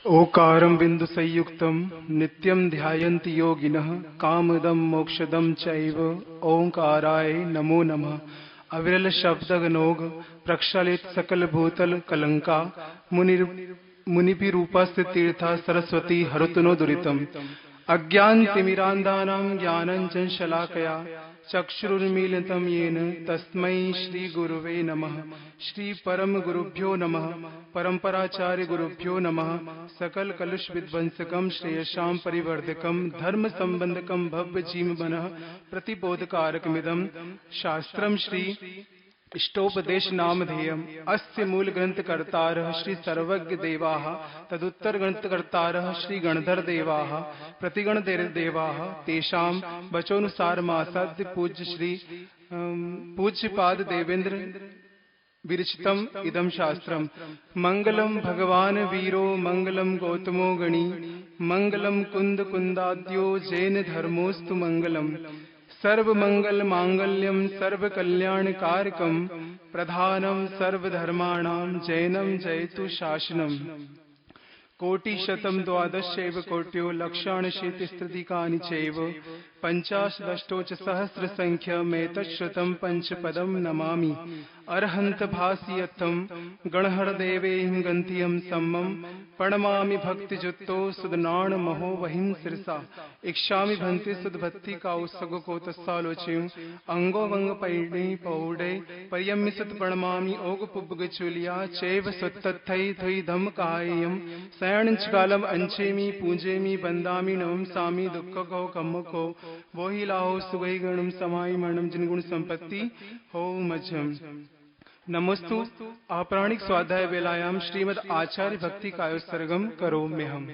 ओकारं बिंदु संयुक्तं नित्यं ध्यायन्ति योगिनः कामदं मोक्षदं चैव ओंकाराय नमो नमः। अविरल शब्दगनोग प्रक्षालित सकल भूतल कलंका मुनिभिरूपस्य तीर्था सरस्वती हरुतनो दुरितम्। अज्ञान तिमिरान्धानां ज्ञानञ्जन शलाकया चक्षुरुन्मीलितं येन तस्मै श्री गुरुवे नमः। श्री परम गुरुभ्यो नमः। परंपराचार्य गुरुभ्यो नमः। सकल कलुष विध्वंसकं श्रेयसां परिवर्धकं धर्म संबंधकं भव्य जीवमनः प्रतिबोधकारकमिदं शास्त्रं श्री इष्टोपदेश नामधेयम्। अस्य मूल ग्रंथ कर्तारः श्री सर्वज्ञ देवाः तदुत्तर ग्रंथ कर्तारः श्री गणधर देवाः प्रतिगण देवाः तेषां वचोनुसारमासाद्य पूज्य श्री पूज्यपाद देवेंद्र विरचितम् इदं शास्त्रम्। मंगलम भगवान वीरो मंगलम गौतमो गणी मंगलम कुंद कुंदाद्यो जैन धर्मोस्तु मंगलम। सर्वमंगल मांगल्यम सर्वकल्याणकारकं प्रधानं सर्वधर्माणां जैनं जयतु शासनम्। कोटिशतं द्वादशैव कोट्यो लक्षाणशीतिस्त्रिधिकानि चैव पंचाशदष्टो च सहस्रसंख्यमेतच्छ्रुतं पंचपदं नमामि। अर्हन्त भासियत्थं गणहरदेवेऽहं गन्त्यं सम्मं प्रणमामि भक्तिजुक्तो सुदनाण महो वहिं शिरसा। इच्छामि भन्ति सुदभक्ति काउसगकोतस्सालोच्यं अंगोवंग पैणे पौडे पर्यम्य सुत प्रणमामि ओगपुब्बगचुलिया चैव सुत्तथै थै धम्मकायं शयनंचकालम अंचेमि पूजेमि वंदामि नमसामि दुःखको कम्मको वोहिलाहो सुगै गणं समाय मरणं जिनगुण संपत्ति हो मजम। नमोस्तु आपराणिक स्वाध्याय वेलायां श्रीमद आचार्य भक्ति कायोत्सर्गम करोम्यहम्।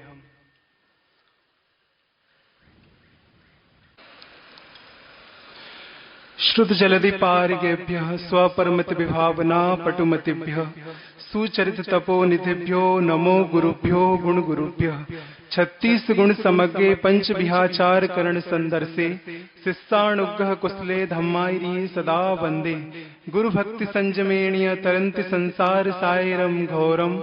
श्रुत जलधि पारिगेभ्यः स्वपरमति विभावना पटुमतिभ्यः सुचरित तपोनिधिभ्यो नमो गुरुभ्यो गुण गुरुभ्यः। 36 गुण समग्रे पंच विहाचार करण संदर्शे शिष्यानुग्रह कुशले धम्मायिरी सदा वंदे। गुरु भक्ति संजमेणीय तरंति संसार सायरम घोरम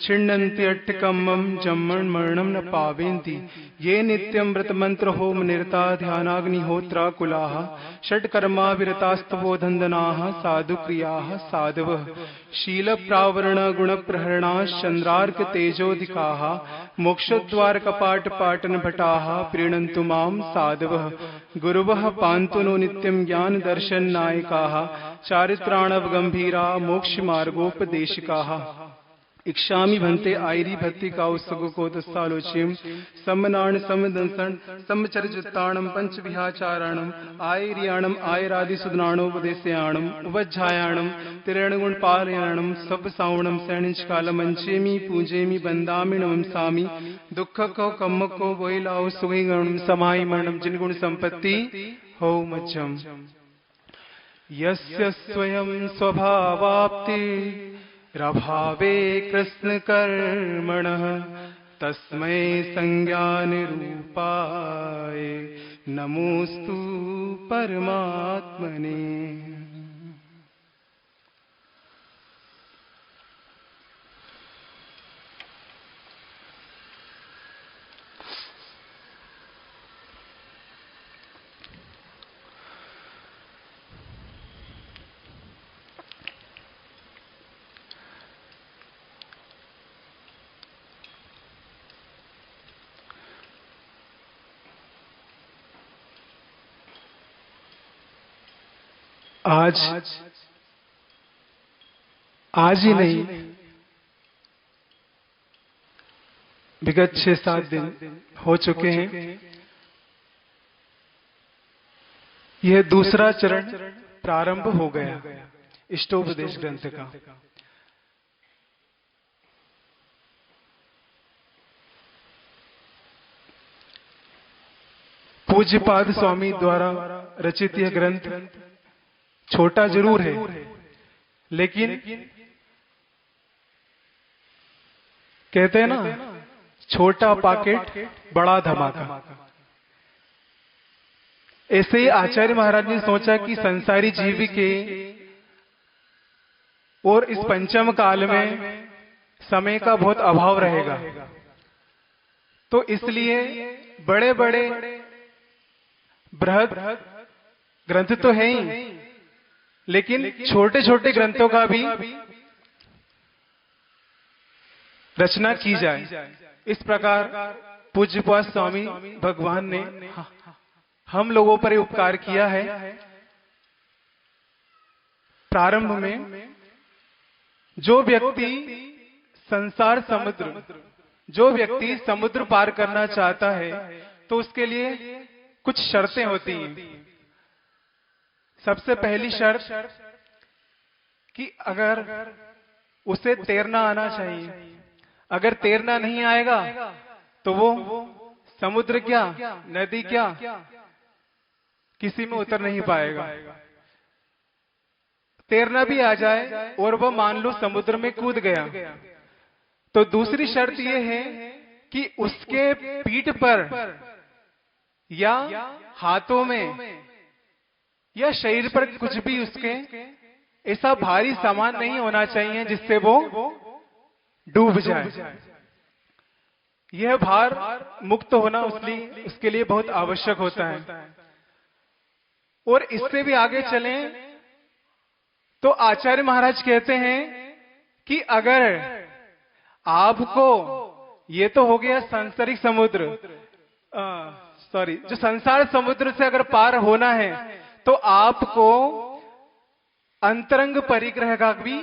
छिन्नन्ति अट्टकम्मं जम्मन मरणं न पावेन्ति। ये नित्यं व्रत मंत्र होम निरता ध्यानाग्निहोत्रा कुलाः षट्कर्मा विरतास्तवोधन्दनाः साधु क्रियाः साधवः। शील प्रावरण गुण प्रहरणा चंद्रार्क तेजोधिकाः मोक्षद्वार कपाट पाटन भटाः प्रीणन्तु मां साधवः। गुरुवः पान्तु नो नित्यं ज्ञान दर्शन नायकाः चारित्राणव गंभीरा मोक्ष मार्गोपदेशिकाः। इक्षामि भन्ते आयरी भक्ति काउसगकोतस्सालोच्यं सम्मनाण समदंसन समचरिताणं पंच विहाचाराणं आयरियाणं आयरादिसुदनाणोपदेशयाणं उपज्झायाणं तिरणगुण पालयाणं सबसावणं शयनिंचकालमंचेमि पूजेमि वंदामि नमसामि दुःखको कम्मको वोहिलाहो सुगै गणं समाय मरणं जिनगुण संपत्ति हो मज्जम। यस्य स्वयं स्वभावाप्ति रभावे कृष्ण कर्मणः तस्मै संज्ञान रूपाय नमोस्तु परमात्मने। आज ही नहीं विगत 6-7 दिन हो चुके हैं। यह दूसरा चरण प्रारंभ हो गया इष्टोपदेश ग्रंथ का। पूज्यपाद स्वामी द्वारा रचित यह ग्रंथ छोटा जरूर है, लेकिन कहते हैं ना, छोटा पॉकेट बड़ा धमाका। ऐसे ही आचार्य महाराज ने सोचा कि संसारी जीव के और इस पंचम काल में समय का बहुत अभाव रहेगा, तो इसलिए बड़े बड़े बृहद ग्रंथ तो है ही, लेकिन छोटे छोटे ग्रंथों का भी रचना की जाए। इस प्रकार पूज्यपाद स्वामी भगवान ने हम लोगों पर उपकार किया है। प्रारंभ में जो व्यक्ति संसार समुद्र, जो व्यक्ति समुद्र पार करना चाहता है तो उसके लिए कुछ शर्तें होती हैं। सबसे पहली शर्त कि अगर उसे तैरना आना चाहिए। अगर तैरना नहीं आएगा तो वो समुद्र क्या, नदी क्या, किसी में उतर नहीं पाएगा। तैरना भी आ जाए और वह मान लो समुद्र में कूद गया, तो दूसरी शर्त यह है कि उसके पीठ पर या हाथों में या शरीर पर कुछ भी उसके ऐसा भारी सामान नहीं होना चाहिए जिससे वो डूब जाए। यह भार मुक्त होना उसके लिए बहुत आवश्यक होता है। और इससे भी आगे चलें तो आचार्य महाराज कहते हैं कि अगर आपको, ये तो हो गया सांसारिक समुद्र, जो संसार समुद्र से अगर पार होना है तो आपको अंतरंग परिग्रह का भी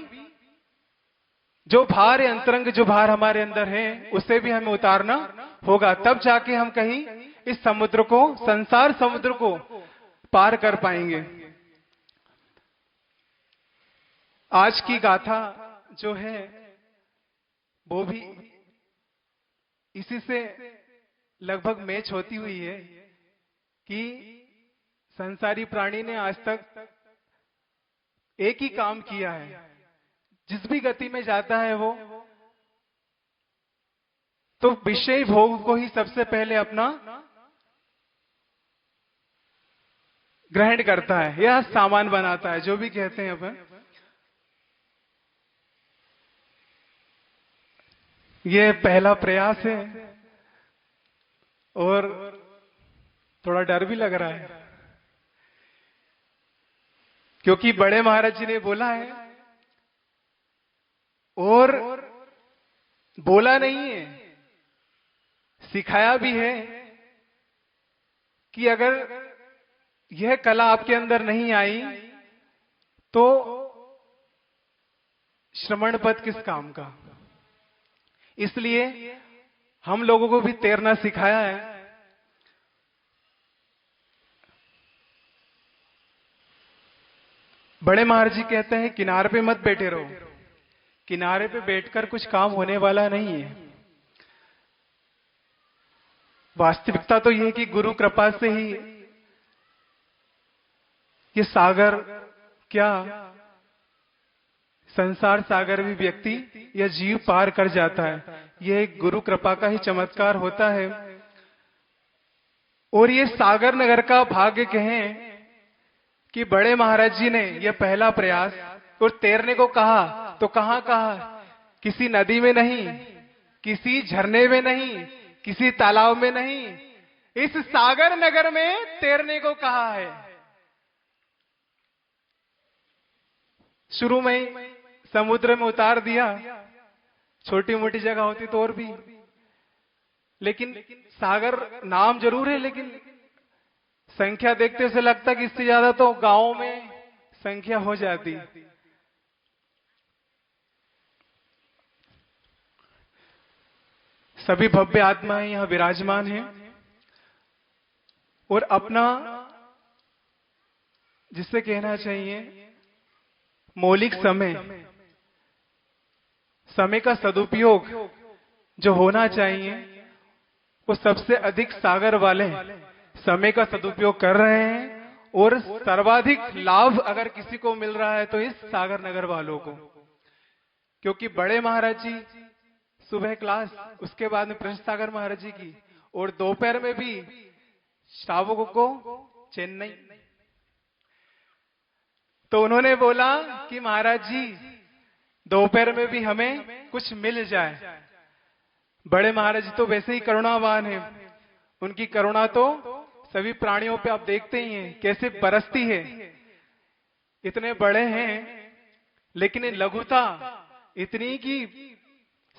जो भार है, अंतरंग जो भार हमारे अंदर है, उसे भी हमें उतारना होगा। तब जाके हम कहीं इस समुद्र को, संसार समुद्र को पार कर पाएंगे। आज की गाथा जो है वो भी इसी से लगभग मैच होती हुई है कि संसारी प्राणी ने आज तक एक ही काम किया है। जिस भी गति में जाता है वो तो विषय भोग को ही सबसे पहले अपना ग्रहण करता है या सामान बनाता है, जो भी कहते हैं अपन। ये पहला प्रयास है और थोड़ा डर भी लग रहा है, क्योंकि बड़े महाराज जी ने बोला है और बोला नहीं है, सिखाया भी है कि अगर यह कला आपके अंदर नहीं आई तो श्रमण पद किस काम का। इसलिए हम लोगों को भी तैरना सिखाया है। बड़े महाराज जी कहते हैं किनारे पे मत बैठे रहो, किनारे पे बैठकर कुछ काम होने वाला नहीं है। वास्तविकता तो यह है कि गुरु कृपा से ही ये सागर क्या, संसार सागर भी व्यक्ति या जीव पार कर जाता है। यह एक गुरु कृपा का ही चमत्कार होता है। और ये सागर नगर का भाग्य कहें कि बड़े महाराज जी ने यह पहला प्रयास, और तैरने को कहा तो कहां कहा, किसी नदी में नहीं, किसी झरने में नहीं, किसी तालाब में नहीं, इस सागर नगर में तैरने को कहा है। शुरू में ही समुद्र में उतार दिया, छोटी मोटी जगह होती तो और भी, लेकिन सागर नाम जरूर है, लेकिन संख्या देखते से लगता कि इससे ज्यादा तो गांवों में संख्या हो जाती। सभी भव्य आत्माएं यहां विराजमान हैं और अपना, जिससे कहना चाहिए, मौलिक समय का सदुपयोग जो होना चाहिए वो सबसे अधिक सागर वाले समय का सदुपयोग कर रहे हैं। और सर्वाधिक लाभ अगर किसी को मिल रहा है तो इस सागर नगर वालों को, क्योंकि बड़े महाराज जी सुबह क्लास, उसके बाद में प्रश्न सागर महाराज जी की, और दोपहर में भी श्रावकों को चेन्नई। तो उन्होंने बोला कि महाराज जी दोपहर में भी हमें कुछ मिल जाए। बड़े महाराज जी तो वैसे ही करुणावान हैं, उनकी करुणा तो सभी प्राणियों पे आप देखते ही हैं कैसे बरसती है। इतने बड़े हैं लेकिन लघुता इतनी कि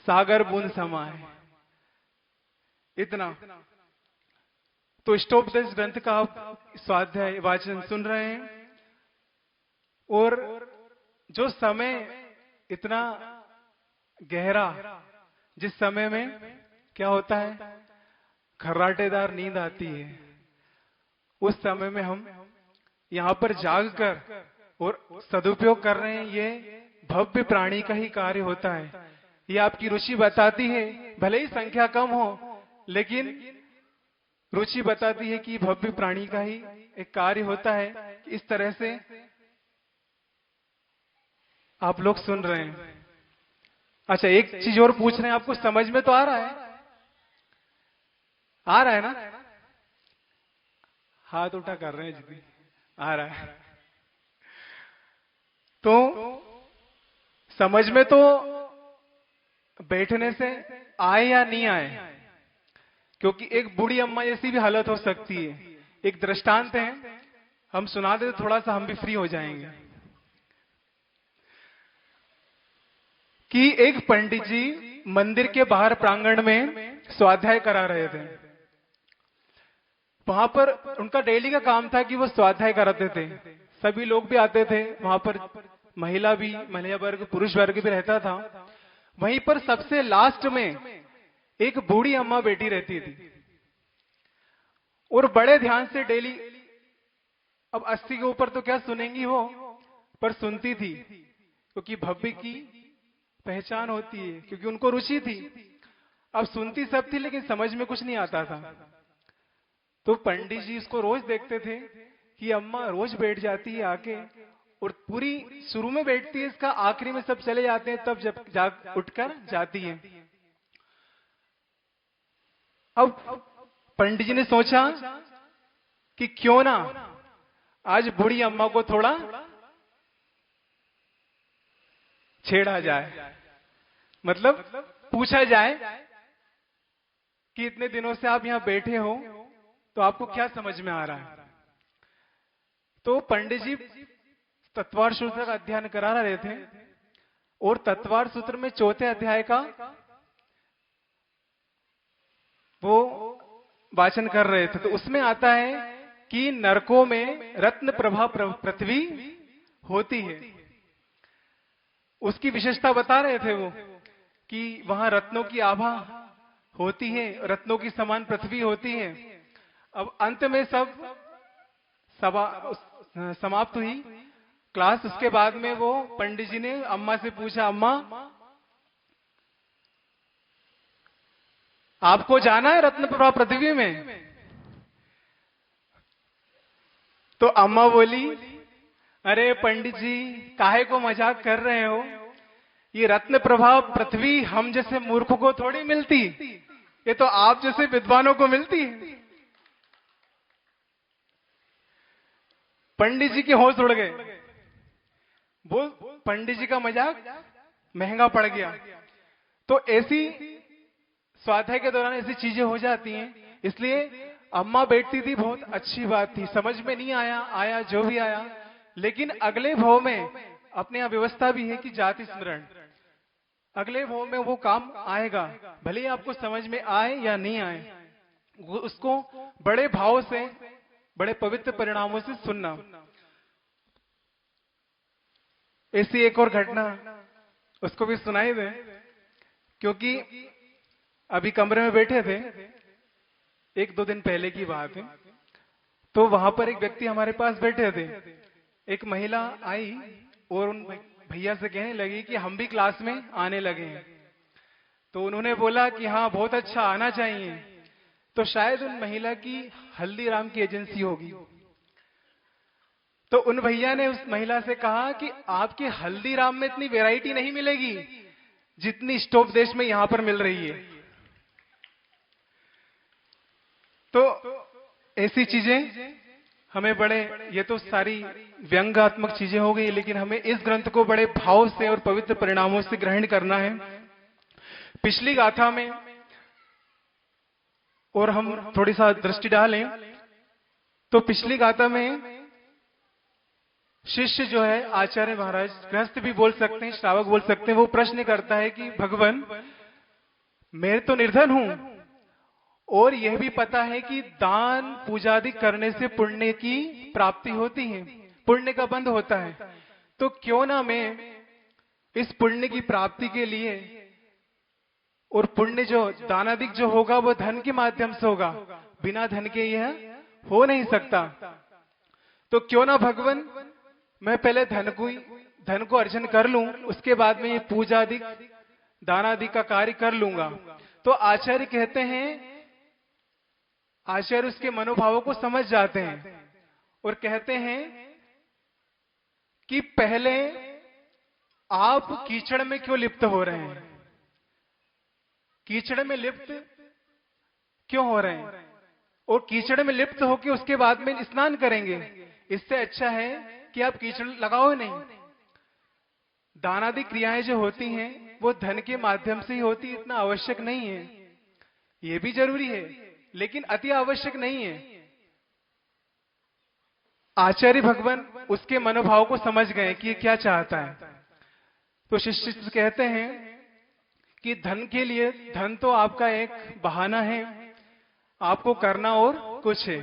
सागर बूंद समा है, इतना। तो इष्टोपदेश ग्रंथ का आप स्वाध्याय वाचन सुन रहे हैं, और जो समय इतना गहरा, जिस समय में क्या होता है, खर्राटेदार नींद आती है, उस समय में हम यहां पर जागकर और सदुपयोग कर रहे हैं, ये भव्य प्राणी का ही कार्य होता है। ये आपकी रुचि बताती है, भले ही संख्या कम हो, लेकिन रुचि बताती है कि भव्य प्राणी का ही एक कार्य होता है। इस तरह से आप लोग सुन रहे हैं। अच्छा, एक चीज और पूछ रहे हैं, आपको समझ में तो आ रहा है? आ रहा है ना? हाथ उठा कर रहे हैं जी, आ रहा है। तो समझ में तो बैठने से आए या नहीं आए, क्योंकि एक बूढ़ी अम्मा जैसी भी हालत हो सकती है। एक दृष्टांत है, हम सुना दे तो थोड़ा सा हम भी फ्री हो जाएंगे। कि एक पंडित जी मंदिर के बाहर प्रांगण में स्वाध्याय करा रहे थे। वहां पर उनका डेली का काम था कि वो स्वाध्याय कराते थे, सभी लोग भी आते थे वहां पर, महिला वर्ग, पुरुष वर्ग भी रहता था। वहीं पर सबसे लास्ट में एक बूढ़ी अम्मा बैठी रहती थी, और बड़े ध्यान से डेली, अब 80 के ऊपर तो क्या सुनेंगी वो, पर सुनती थी, क्योंकि भव्य की पहचान होती है, क्योंकि उनको रुचि थी। अब सुनती सब थी लेकिन समझ में कुछ नहीं आता था। तो पंडित जी इसको रोज देखते थे कि अम्मा रोज बैठ जाती है आके, और पूरी शुरू में बैठती है, इसका आखिरी में सब चले जाते हैं, तब जब उठकर जाती है। अब पंडित जी ने सोचा कि क्यों ना आज बूढ़ी अम्मा को थोड़ा छेड़ा जाए, मतलब पूछा जाए कि इतने दिनों से आप यहां बैठे हो तो आपको क्या समझ में आ रहा है। तो पंडित जी तत्वार सूत्र का अध्ययन करा रहे थे, और तत्वार सूत्र में चौथे अध्याय का वो वाचन कर रहे थे। तो उसमें आता है कि नरकों में रत्न प्रभा पृथ्वी होती है। उसकी विशेषता बता रहे थे वो, कि वहां रत्नों की आभा होती है, रत्नों की समान पृथ्वी होती है। अब अंत में सब समाप्त हुई क्लास। उसके बाद में वो पंडित जी ने अम्मा से पूछा, अम्मा आपको जाना है रत्न प्रभा पृथ्वी में? तो अम्मा बोली, अरे पंडित जी काहे को मजाक कर रहे हो, ये रत्न प्रभा पृथ्वी हम जैसे मूर्खों को थोड़ी मिलती, ये तो आप जैसे विद्वानों को मिलती है। पंडित जी के होश उड़ गए, वो पंडित जी का मजाक महंगा पड़ गया। तो ऐसी स्वाध्याय के दौरान ऐसी चीजें हो जाती हैं। इसलिए अम्मा बैठती थी, बहुत अच्छी बात थी, समझ में नहीं आया जो भी आया, लेकिन अगले भाव में अपने यहाँ व्यवस्था भी है कि जाति स्मरण, अगले भाव में वो काम आएगा, भले ही आपको समझ में आए या नहीं आए, उसको बड़े भाव से, बड़े पवित्र परिणामों से सुनना। ऐसी एक और घटना उसको भी सुनाई दे, क्योंकि अभी कमरे में बैठे थे, 1-2 दिन पहले की बात है। तो वहां पर एक व्यक्ति हमारे पास बैठे थे, एक महिला आई और उन भैया से कहने लगी कि हम भी क्लास में आने लगे हैं। तो उन्होंने बोला कि हाँ बहुत अच्छा, आना चाहिए। तो शायद उन महिला की हल्दीराम की एजेंसी होगी। तो उन भैया ने उस महिला से कहा कि आपके हल्दीराम में इतनी वैरायटी नहीं मिलेगी जितनी स्टोप देश में यहां पर मिल रही है। तो ऐसी चीजें हमें बड़े, ये तो सारी व्यंग्यात्मक चीजें हो गई, लेकिन हमें इस ग्रंथ को बड़े भाव से और पवित्र परिणामों से ग्रहण करना है। पिछली गाथा में और हम थोड़ी सा दृष्टि डालें तो पिछली गाथा में शिष्य जो है आचार्य महाराज, गृहस्थ भी बोल सकते हैं, श्रावक बोल सकते हैं, वो प्रश्न करता है कि भगवान मैं तो निर्धन हूं और यह भी पता है कि दान पूजादि करने से पुण्य की प्राप्ति होती है, पुण्य का बंध होता है, तो क्यों ना मैं इस पुण्य की प्राप्ति के लिए, और पुण्य जो दानादिक जो होगा वो धन के माध्यम से होगा, बिना धन के यह हो नहीं सकता, तो क्यों ना भगवान मैं पहले धन को अर्जन कर लूं, उसके बाद में ये पूजादिक दानादिक का कार्य कर लूंगा। तो आचार्य कहते हैं, आचार्य उसके मनोभावों को समझ जाते हैं और कहते हैं कि पहले आप कीचड़ में क्यों लिप्त हो रहे हैं, कीचड़ में लिप्त क्यों हो रहे हैं, और कीचड़ में लिप्त होकर उसके बाद में स्नान करेंगे, इससे अच्छा है कि आप कीचड़ लगाओ नहीं। दानादि क्रियाएं जो होती हैं वो धन के माध्यम से ही होती, इतना आवश्यक नहीं है, ये भी जरूरी है लेकिन अति आवश्यक नहीं है। आचार्य भगवान उसके मनोभाव को समझ गए कि ये क्या चाहता है, तो शिष्य कहते हैं कि धन के लिए, धन तो आपका एक बहाना है, आपको करना और कुछ है।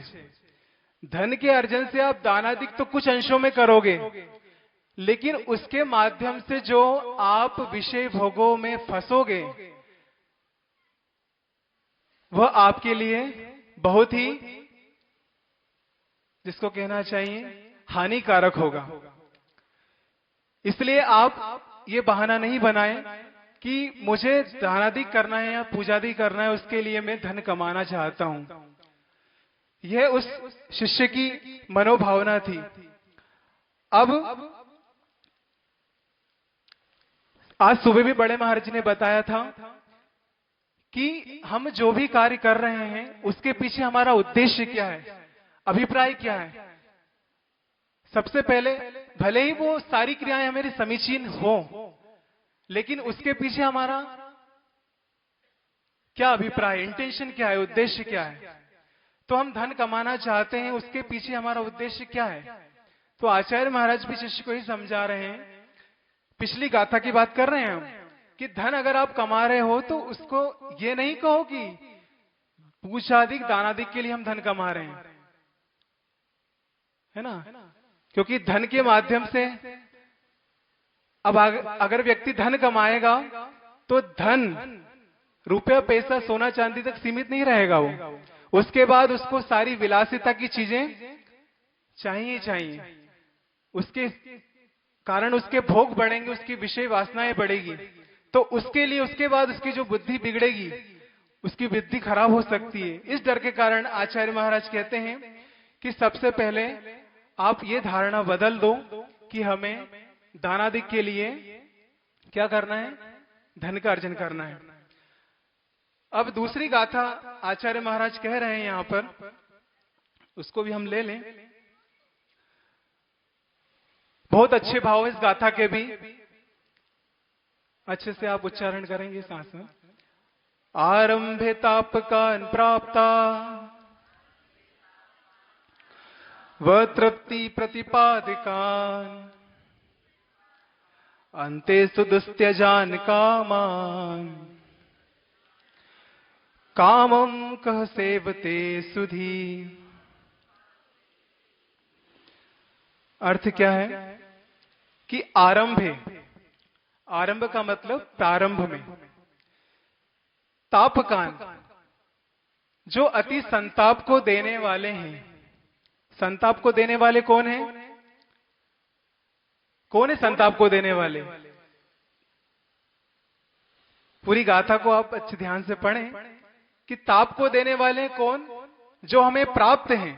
धन के अर्जन से आप दानादिक तो कुछ अंशों में करोगे, लेकिन उसके माध्यम से जो आप विषय भोगों में फंसोगे वह आपके लिए बहुत ही, जिसको कहना चाहिए, हानिकारक होगा। इसलिए आप ये बहाना नहीं बनाएं कि मुझे दानादिक करना है या पूजादि करना है, उसके लिए मैं धन कमाना चाहता हूं। यह उस शिष्य की मनोभावना थी। अब आज सुबह भी बड़े महाराज जी ने बताया था कि हम जो भी कार्य कर रहे हैं उसके पीछे हमारा उद्देश्य क्या है, अभिप्राय क्या है। सबसे पहले भले ही वो सारी क्रियाएं हमारी समीचीन हो, लेकिन उसके पीछे हमारा क्या अभिप्राय, इंटेंशन क्या है, उद्देश्य क्या है। तो हम धन कमाना चाहते हैं, उसके पीछे हमारा उद्देश्य क्या है। तो आचार्य महाराज भी शिष्य को ही समझा रहे हैं, पिछली गाथा की बात कर रहे हैं हम, कि धन अगर आप कमा रहे हो तो उसको ये नहीं कहो कि पूजादिक दानादिक के लिए हम धन कमा रहे हैं, है ना, क्योंकि धन के माध्यम से अब अगर व्यक्ति धन कमाएगा तो धन, रुपया पैसा सोना चांदी तक सीमित नहीं रहेगा, वो उसके बाद उसको सारी विलासिता की चीजें चाहिए, उसके कारण उसके भोग बढ़ेंगे, उसकी विषय वासनाएं बढ़ेगी, तो उसके लिए उसके बाद उसकी जो बुद्धि बिगड़ेगी, उसकी बुद्धि खराब हो सकती है। इस डर के कारण आचार्य महाराज कहते हैं कि सबसे पहले आप ये धारणा बदल दो कि हमें दानादिक के लिए क्या करना है, धन का अर्जन करना है। अब दूसरी गाथा आचार्य महाराज कह रहे हैं यहां पर, उसको भी हम ले लें। बहुत अच्छे भाव इस गाथा के भी, अच्छे से आप उच्चारण करेंगे सांस में। आरंभे तापकान प्राप्ता व तृप्ति प्रतिपादिकान अन्ते सुदुस्त्यजान कामान कामम कह सेवते सुधी। अर्थ क्या है कि आरंभ है, आरंभ का मतलब प्रारंभ में, तापकान जो अति संताप को देने वाले हैं। संताप को देने वाले कौन है, कौन है संताप को देने वाले? पूरी गाथा को आप अच्छे ध्यान से पढ़ें कि ताप को देने वाले कौन, जो हमें प्राप्त हैं।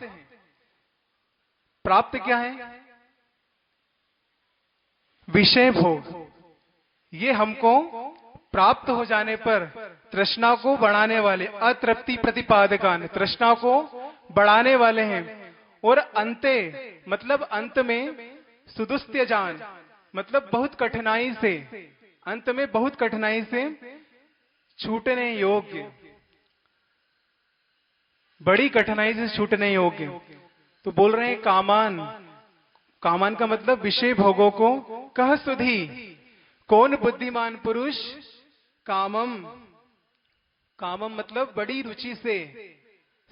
प्राप्त क्या है, विषय भोग। ये हमको प्राप्त हो जाने पर तृष्णा को बढ़ाने वाले, अतृप्ति प्रतिपादकान, तृष्णा को बढ़ाने वाले हैं। और अंते मतलब अंत में, सुदुस्त्यजान मतलब बहुत कठिनाई से, अंत में बहुत कठिनाई से छूटने योग्य। बड़ी कठिनाई से छूटने योग्य। तो बोल रहे हैं कामान, कामान का मतलब विषय भोगों को कह सुधी, कौन बुद्धिमान पुरुष कामम, कामम मतलब बड़ी रुचि से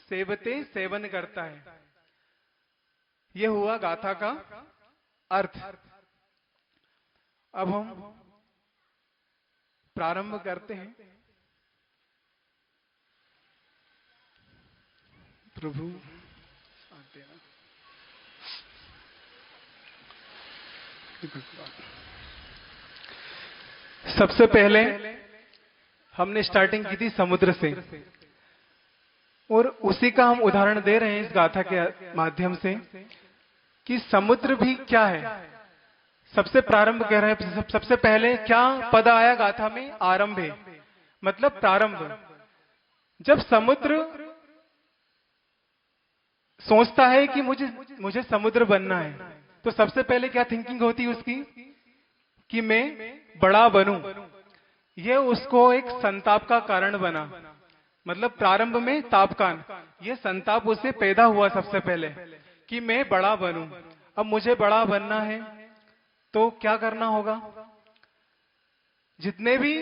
सेवते सेवन करता है। यह हुआ गाथा का अर्थ। अब हम प्रारंभ करते हैं। प्रभु सबसे पहले हमने स्टार्टिंग की थी समुद्र से, और उसी का हम उदाहरण दे रहे हैं इस गाथा के माध्यम से कि समुद्र भी क्या है। सबसे प्रारंभ कह रहे हैं, सबसे पहले क्या पद आया गाथा में? आरंभे, मतलब प्रारंभ। जब समुद्र सोचता है कि मुझे समुद्र बनना है, तो सबसे पहले क्या थिंकिंग होती है उसकी? कि मैं बड़ा बनूं। यह उसको एक संताप का कारण बना, मतलब प्रारंभ में तापकान, यह संताप उसे पैदा हुआ सबसे पहले कि मैं बड़ा बनूं। अब मुझे बड़ा बनना है तो क्या करना होगा? जितने भी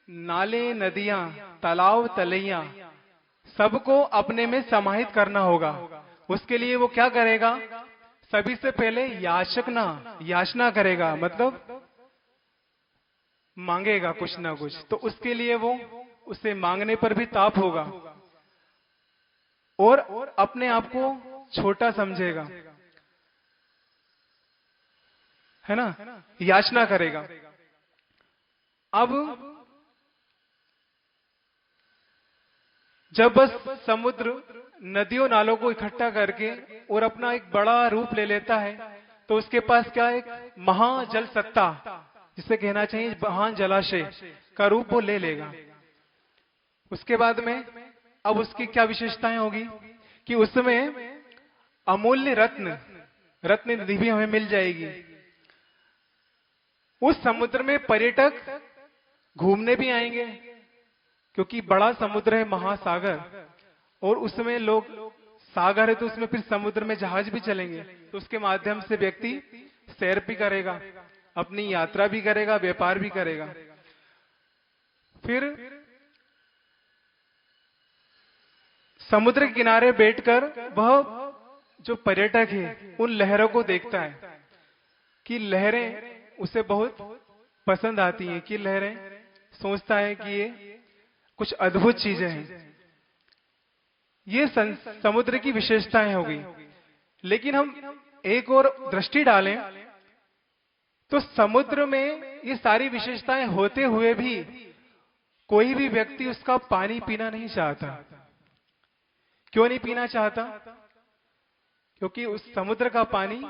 नाले, नदियां, तालाब, तलैया, सबको अपने में समाहित करना होगा। उसके लिए वो क्या करेगा? सभी से पहले याचना करेगा, मतलब मांगेगा कुछ ना कुछ। तो उसके लिए वो, उसे मांगने पर भी ताप होगा और अपने आप को छोटा समझेगा, है ना? याचना करेगा। अब जब बस समुद्र नदियों नालों को इकट्ठा करके और अपना एक बड़ा रूप ले लेता है, तो उसके पास क्या, एक महाजल सत्ता, जिसे कहना चाहिए महान जलाशय का रूप वो ले लेगा। उसके बाद में अब उसकी क्या विशेषताएं होगी कि उसमें अमूल्य रत्न निधि भी हमें मिल जाएगी। उस समुद्र में पर्यटक घूमने भी आएंगे, क्योंकि बड़ा समुद्र है, महासागर, और उसमें लोग, सागर है तो उसमें फिर समुद्र में जहाज भी चलेंगे, तो उसके माध्यम से व्यक्ति सैर भी करेगा, अपनी यात्रा भी करेगा, व्यापार भी करेगा। फिर समुद्र के किनारे बैठकर वह जो पर्यटक है उन लहरों को देखता है कि लहरें उसे बहुत पसंद आती हैं, कि लहरें सोचता है कि ये कुछ अद्भुत चीजें हैं। ये समुद्र की विशेषताएं हो गई। लेकिन हम एक और दृष्टि डालें तो समुद्र में ये सारी विशेषताएं होते हुए भी कोई भी व्यक्ति उसका पानी पीना नहीं चाहता। क्यों नहीं पीना चाहता? क्योंकि उस समुद्र का पानी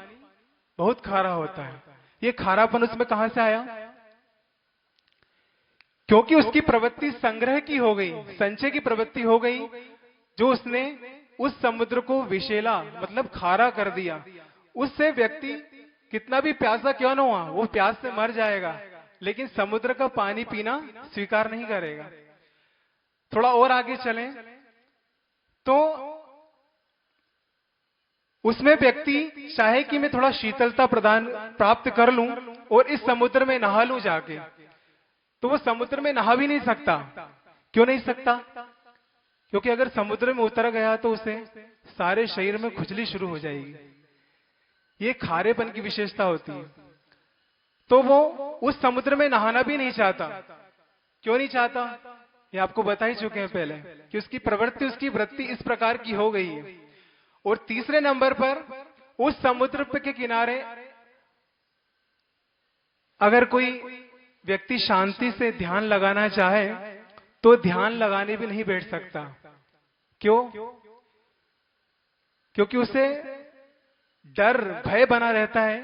बहुत खारा होता है। ये खारापन उसमें कहां से आया? क्योंकि उसकी प्रवृत्ति संग्रह की हो गई, संचय की प्रवृत्ति हो गई, जो उसने उस समुद्र को विषैला मतलब खारा कर दिया। उससे व्यक्ति कितना भी प्यासा क्यों न हुआ, वो प्यास से मर जाएगा, लेकिन समुद्र का पानी पीना स्वीकार नहीं करेगा। थोड़ा और आगे चलें तो उसमें व्यक्ति चाहे कि मैं थोड़ा शीतलता प्राप्त कर लूं और इस समुद्र में नहा लूं जाके, तो वो समुद्र में नहा भी नहीं सकता। क्यों नहीं सकता? क्योंकि अगर समुद्र में उतर गया तो उसे सारे शरीर में खुजली शुरू हो जाएगी। ये खारेपन की विशेषता होती है। तो वो उस समुद्र में नहाना भी नहीं चाहता। क्यों नहीं चाहता? ये आपको बता ही चुके हैं पहले कि उसकी प्रवृत्ति, उसकी वृत्ति इस प्रकार की हो गई है। और तीसरे नंबर पर उस समुद्र के किनारे अगर कोई व्यक्ति शांति से ध्यान लगाना चाहे तो ध्यान लगाने भी नहीं बैठ सकता। क्यों? क्योंकि उसे डर, भय बना रहता है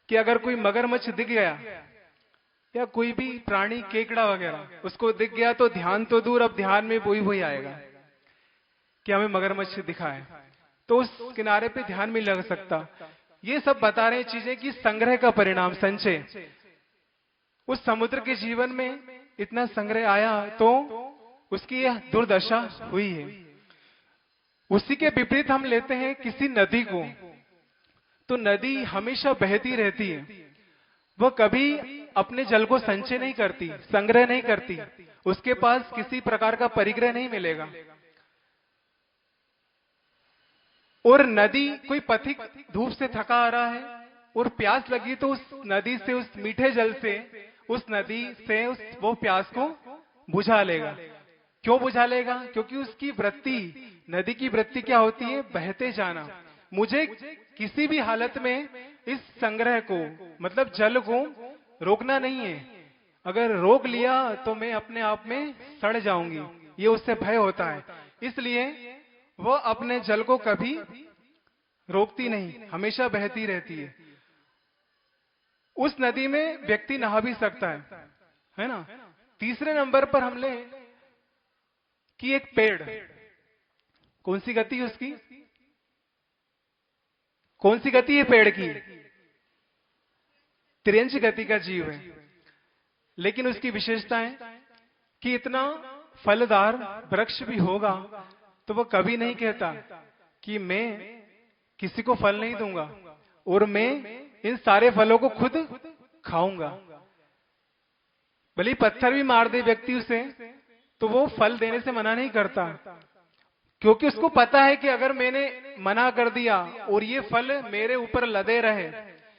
कि अगर कोई मगरमच्छ दिख गया या कोई भी प्राणी, केकड़ा वगैरह उसको दिख गया तो ध्यान तो दूर, अब ध्यान में वही आएगा कि हमें मगरमच्छ दिखा है, तो उस किनारे पे ध्यान में लग सकता। ये सब बता रहे चीजें कि संग्रह का परिणाम, संचय। उस समुद्र के जीवन में इतना संग्रह आया तो उसकी यह दुर्दशा हुई है। उसी के विपरीत हम लेते हैं किसी नदी को, तो नदी हमेशा बहती रहती है, वह कभी अपने जल को संचय नहीं करती, संग्रह नहीं करती, उसके पास किसी प्रकार का परिग्रह नहीं मिलेगा। और नदी, कोई पथिक धूप से थका आ रहा है और प्यास लगी तो उस नदी से, उस मीठे जल से, उस नदी से वो प्यास को बुझा लेगा। क्यों बुझा लेगा? क्योंकि उसकी वृत्ति, नदी की वृत्ति क्या होती है? बहते जाना। मुझे किसी भी हालत में इस संग्रह को, मतलब जल को रोकना नहीं है। अगर रोक लिया तो मैं अपने आप में सड़ जाऊंगी, ये उससे भय होता है। इसलिए वो अपने जल को कभी रोकती नहीं, हमेशा बहती रहती है। उस नदी में व्यक्ति नहा भी सकता है ना। तीसरे नंबर पर हम ले कि एक पेड़, कौन सी गति है उसकी? कौन सी गति है पेड़ की? तिर्यंच गति का जीव है, लेकिन उसकी विशेषता है कि इतना फलदार वृक्ष भी होगा तो वह कभी नहीं कहता कि मैं किसी को फल नहीं दूंगा और मैं इन सारे फलों को खुद खाऊंगा। भले ही पत्थर भी मार दे व्यक्ति उसे, तो वो फल देने से मना नहीं करता, क्योंकि उसको पता है कि अगर मैंने मना कर दिया और ये फल मेरे ऊपर लदे रहे।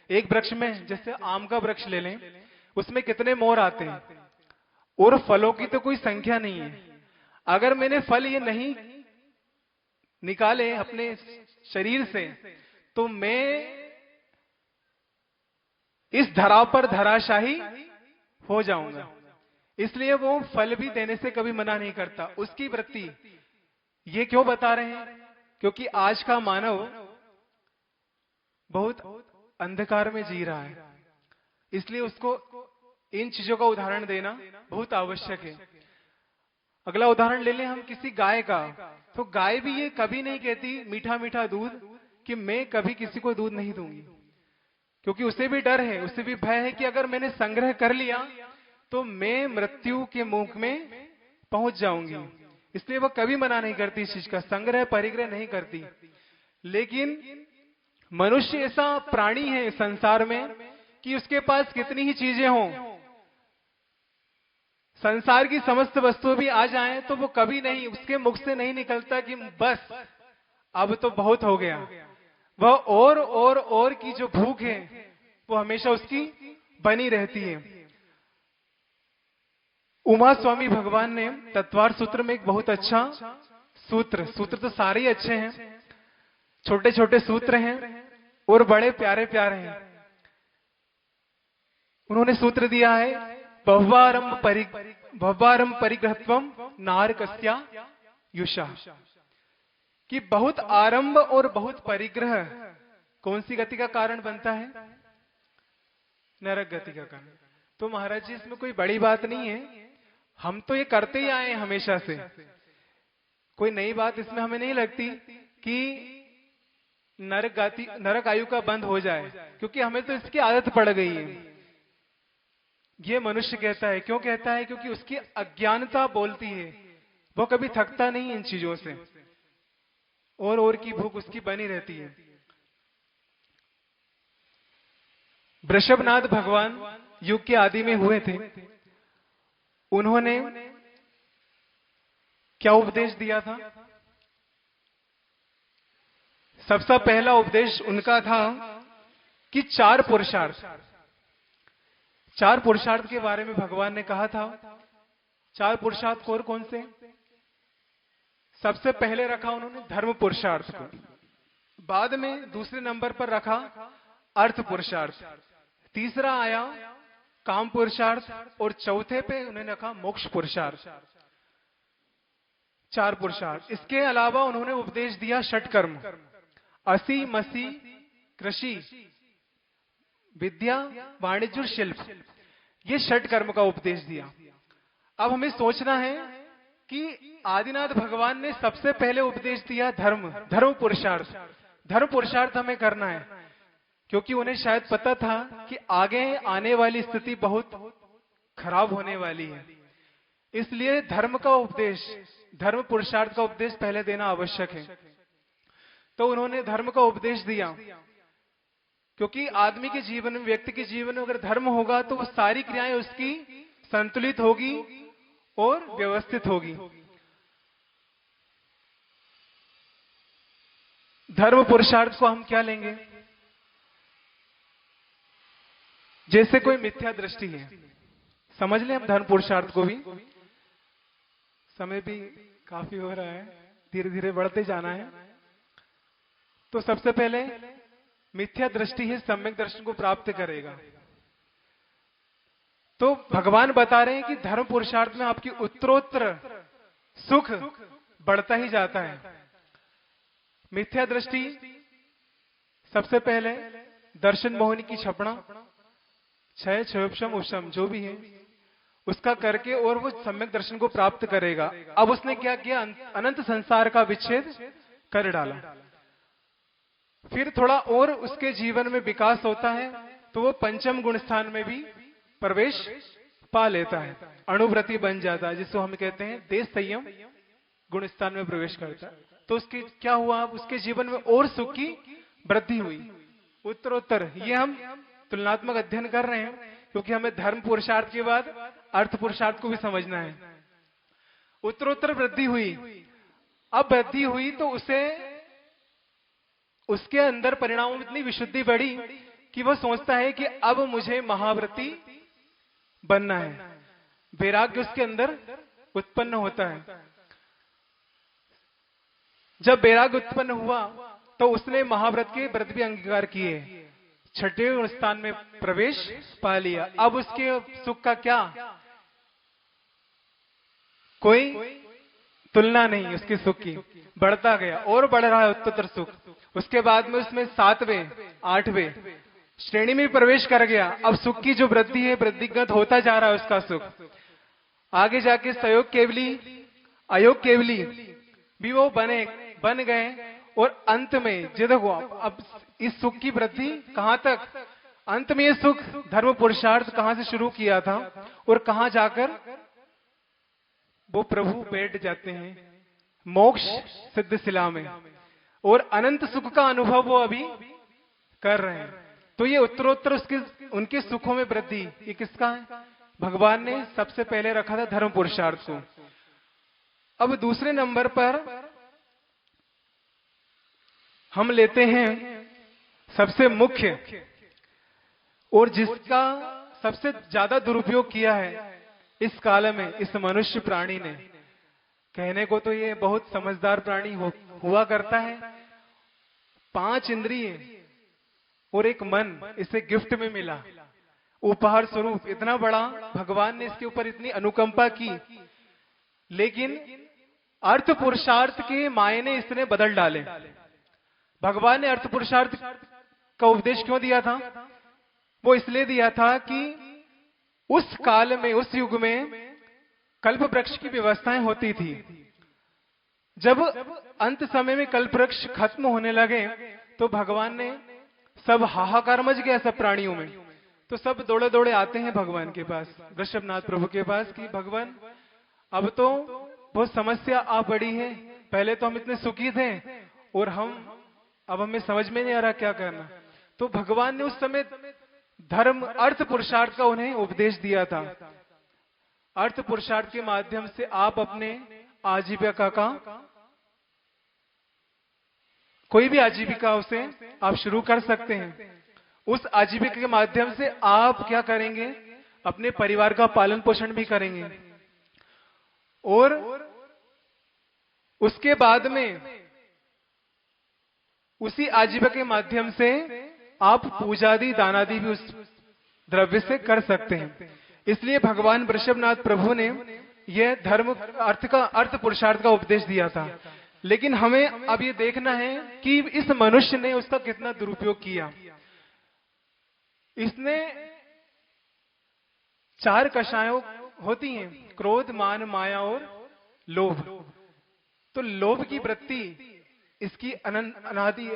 एक वृक्ष में, जैसे आम का वृक्ष ले लें, उसमें कितने मोर आते हैं और फलों की तो कोई संख्या नहीं है। अगर मैंने फल ये नहीं निकाले अपने शरीर से, तो मैं इस धराव पर धराशाही हो जाऊंगा। इसलिए वो फल भी देने से कभी मना नहीं करता। उसकी वृत्ति, ये क्यों बता रहे हैं? क्योंकि आज का मानव बहुत अंधकार में जी रहा है, इसलिए उसको इन चीजों का उदाहरण देना बहुत आवश्यक है। अगला उदाहरण ले लें हम किसी गाय का, तो गाय भी ये कभी नहीं कहती मीठा मीठा दूध कि मैं कभी किसी को दूध नहीं दूंगी, क्योंकि उसे भी डर है, उसे भी भय है कि अगर मैंने संग्रह कर लिया तो मैं मृत्यु के मुख में पहुंच जाऊंगी। इसलिए वह कभी मना नहीं करती इस चीज का, संग्रह परिग्रह नहीं करती। लेकिन मनुष्य ऐसा प्राणी है संसार में कि उसके पास कितनी ही चीजें हों, संसार की समस्त वस्तुएं भी आ जाएं, तो वो कभी नहीं, उसके मुख से नहीं निकलता कि बस अब तो बहुत हो गया। वह और की जो भूख है वो हमेशा उसकी बनी रहती है। उमा स्वामी भगवान ने तत्वार सूत्र में एक बहुत अच्छा सूत्र तो सारे ही अच्छे हैं, छोटे छोटे सूत्र हैं और बड़े प्यारे प्यारे हैं। उन्होंने सूत्र दिया है, भव्वारम परिग्रहत्वम नारकस्या युषा, कि बहुत आरंभ और बहुत परिग्रह कौन सी गति का कारण बनता है? नरक गति का कारण। तो महाराज जी, इसमें कोई बड़ी बात नहीं है, हम तो ये करते ही आए हैं हमेशा से, कोई नई बात इसमें हमें नहीं लगती कि नरक आयु का बंद हो जाए, क्योंकि हमें तो इसकी आदत पड़ गई है। ये मनुष्य कहता है, क्यों कहता है? क्योंकि उसकी अज्ञानता बोलती है, वो कभी थकता नहीं इन चीजों से, और की भूख उसकी बनी रहती है। वृषभनाथ भगवान युग के आदि में हुए थे, उन्होंने क्या उपदेश दिया था? सबसे पहला उपदेश उनका था कि चार पुरुषार्थ के बारे में भगवान ने कहा था। चार पुरुषार्थ कौन से? सबसे पहले रखा उन्होंने धर्म पुरुषार्थ को, बाद में दूसरे नंबर पर रखा अर्थ पुरुषार्थ, तीसरा आया काम पुरुषार्थ और चौथे पे उन्होंने रखा मोक्ष पुरुषार्थ। चार पुरुषार्थ। इसके अलावा उन्होंने उपदेश दिया षटकर्म, असी मसी कृषि विद्या वाणिज्य और शिल्प, ये षटकर्म का उपदेश दिया। अब हमें सोचना है कि आदिनाथ भगवान ने सबसे पहले उपदेश दिया धर्म पुरुषार्थ। धर्म पुरुषार्थ हमें करना है, क्योंकि उन्हें शायद पता था कि आगे आने वाली स्थिति बहुत खराब होने वाली है, इसलिए धर्म पुरुषार्थ का उपदेश पहले देना आवश्यक है। तो उन्होंने धर्म का उपदेश दिया, क्योंकि आदमी के जीवन में, व्यक्ति के जीवन में अगर धर्म होगा तो वो सारी क्रियाएं उसकी संतुलित होगी और व्यवस्थित होगी। धर्म पुरुषार्थ को हम क्या लेंगे? जैसे कोई मिथ्या दृष्टि है, समझ लें हम धर्म पुरुषार्थ को भी। समय भी काफी हो रहा है, धीरे धीरे बढ़ते जाना है। तो सबसे पहले मिथ्या दृष्टि है, सम्यक दर्शन को प्राप्त करेगा। तो भगवान बता रहे हैं कि धर्म पुरुषार्थ में आपकी उत्तरोत्तर सुख बढ़ता ही जाता है। मिथ्या दृष्टि सबसे पहले दर्शन मोहिनी की छपड़ा, क्षय क्षयोपशम उपशम जो भी है उसका करके और वो सम्यक दर्शन को प्राप्त करेगा। अब उसने क्या किया? अनंत संसार का विच्छेद कर डाला। फिर थोड़ा और उसके जीवन में विकास होता है तो वो पंचम गुण स्थान में भी प्रवेश पा लेता है, अणुव्रति बन जाता है, जिसको हम कहते हैं देश संयम गुण स्थान में प्रवेश करता है। तो उसके क्या हुआ? अब उसके जीवन में और सुख की वृद्धि हुई उत्तरोत्तर। ये हम तुलनात्मक अध्ययन कर रहे हैं क्योंकि हमें धर्म पुरुषार्थ के बाद अर्थ पुरुषार्थ को भी समझना है। उत्तरोत्तर वृद्धि हुई। अब वृद्धि हुई तो उसे उसके अंदर परिणामों में इतनी विशुद्धि बढ़ी कि वह सोचता है कि अब मुझे महाव्रती बनना है। वैराग्य उसके अंदर उत्पन्न होता है। जब वैराग्य उत्पन्न हुआ तो उसने महाव्रत के व्रत भी अंगीकार किए, छठे स्थान में प्रवेश पा लिया। अब उसके सुख का क्या कोई तुलना नहीं, उसके सुख की बढ़ता गया और बढ़ रहा है उत्तरोत्तर सुख। उसके बाद में उसमें 7वें 8वें श्रेणी में प्रवेश कर गया। अब सुख की जो वृद्धि है, वृद्धिगत होता जा रहा है उसका सुख। आगे जाके सहयोग केवली, अयोग केवली भी वो बन गए और अंत में जो देखो अब इस सुख की वृद्धि कहां तक, अंत में ये सुख धर्म पुरुषार्थ कहां से शुरू किया था और कहां जाकर वो प्रभु बैठ जाते हैं मोक्ष सिद्ध शिला में, और अनंत सुख का अनुभव वो अभी कर रहे हैं। तो ये उत्तरोत्तर उनके सुखों में वृद्धि, ये किसका है? भगवान ने सबसे पहले रखा था धर्म पुरुषार्थ को। अब दूसरे नंबर पर हम लेते हैं सबसे मुख्य और जिसका सबसे ज्यादा दुरुपयोग किया है इस काल में इस मनुष्य प्राणी ने। कहने को तो ये बहुत समझदार प्राणी हुआ करता है, 5 इंद्रिय और एक मन इसे गिफ्ट में मिला, उपहार स्वरूप इतना बड़ा। भगवान ने इसके ऊपर इतनी अनुकंपा की, लेकिन अर्थ पुरुषार्थ के मायने इसने बदल डाले। भगवान ने अर्थ पुरुषार्थ का उपदेश क्यों दिया था? वो इसलिए दिया था कि उस काल में, उस युग में कल्प वृक्ष की व्यवस्थाएं होती थी। जब अंत समय में कल्प वृक्ष खत्म होने लगे तो भगवान ने सब हाहाकार मच गया सब प्राणियों में। तो सब दौड़े दौड़े आते हैं भगवान के पास, वृषभनाथ प्रभु के पास, कि भगवान अब तो बहुत समस्या आ पड़ी है, पहले तो हम इतने सुखी थे और अब हमें समझ में नहीं आ रहा क्या करना। तो भगवान ने उस समय धर्म अर्थ पुरुषार्थ का उन्हें उपदेश दिया था। अर्थ पुरुषार्थ के माध्यम से आप अपने आजीविका का, कोई भी आजीविका उसे आप शुरू कर सकते हैं। उस आजीविका के माध्यम से आप क्या करेंगे? अपने परिवार का पालन पोषण भी करेंगे और उसके बाद में उसी आजीविका के माध्यम से आप पूजादि दानादि भी उस द्रव्य से कर सकते हैं। इसलिए भगवान वृषभनाथ प्रभु ने यह धर्म अर्थ पुरुषार्थ का उपदेश दिया था। लेकिन हमें अब ये देखना है कि इस मनुष्य ने उसका कितना दुरुपयोग किया। इसने 4 कषायों होती हैं, क्रोध, मान, माया और लोभ। तो लोभ की वृत्ति इसकी अनादि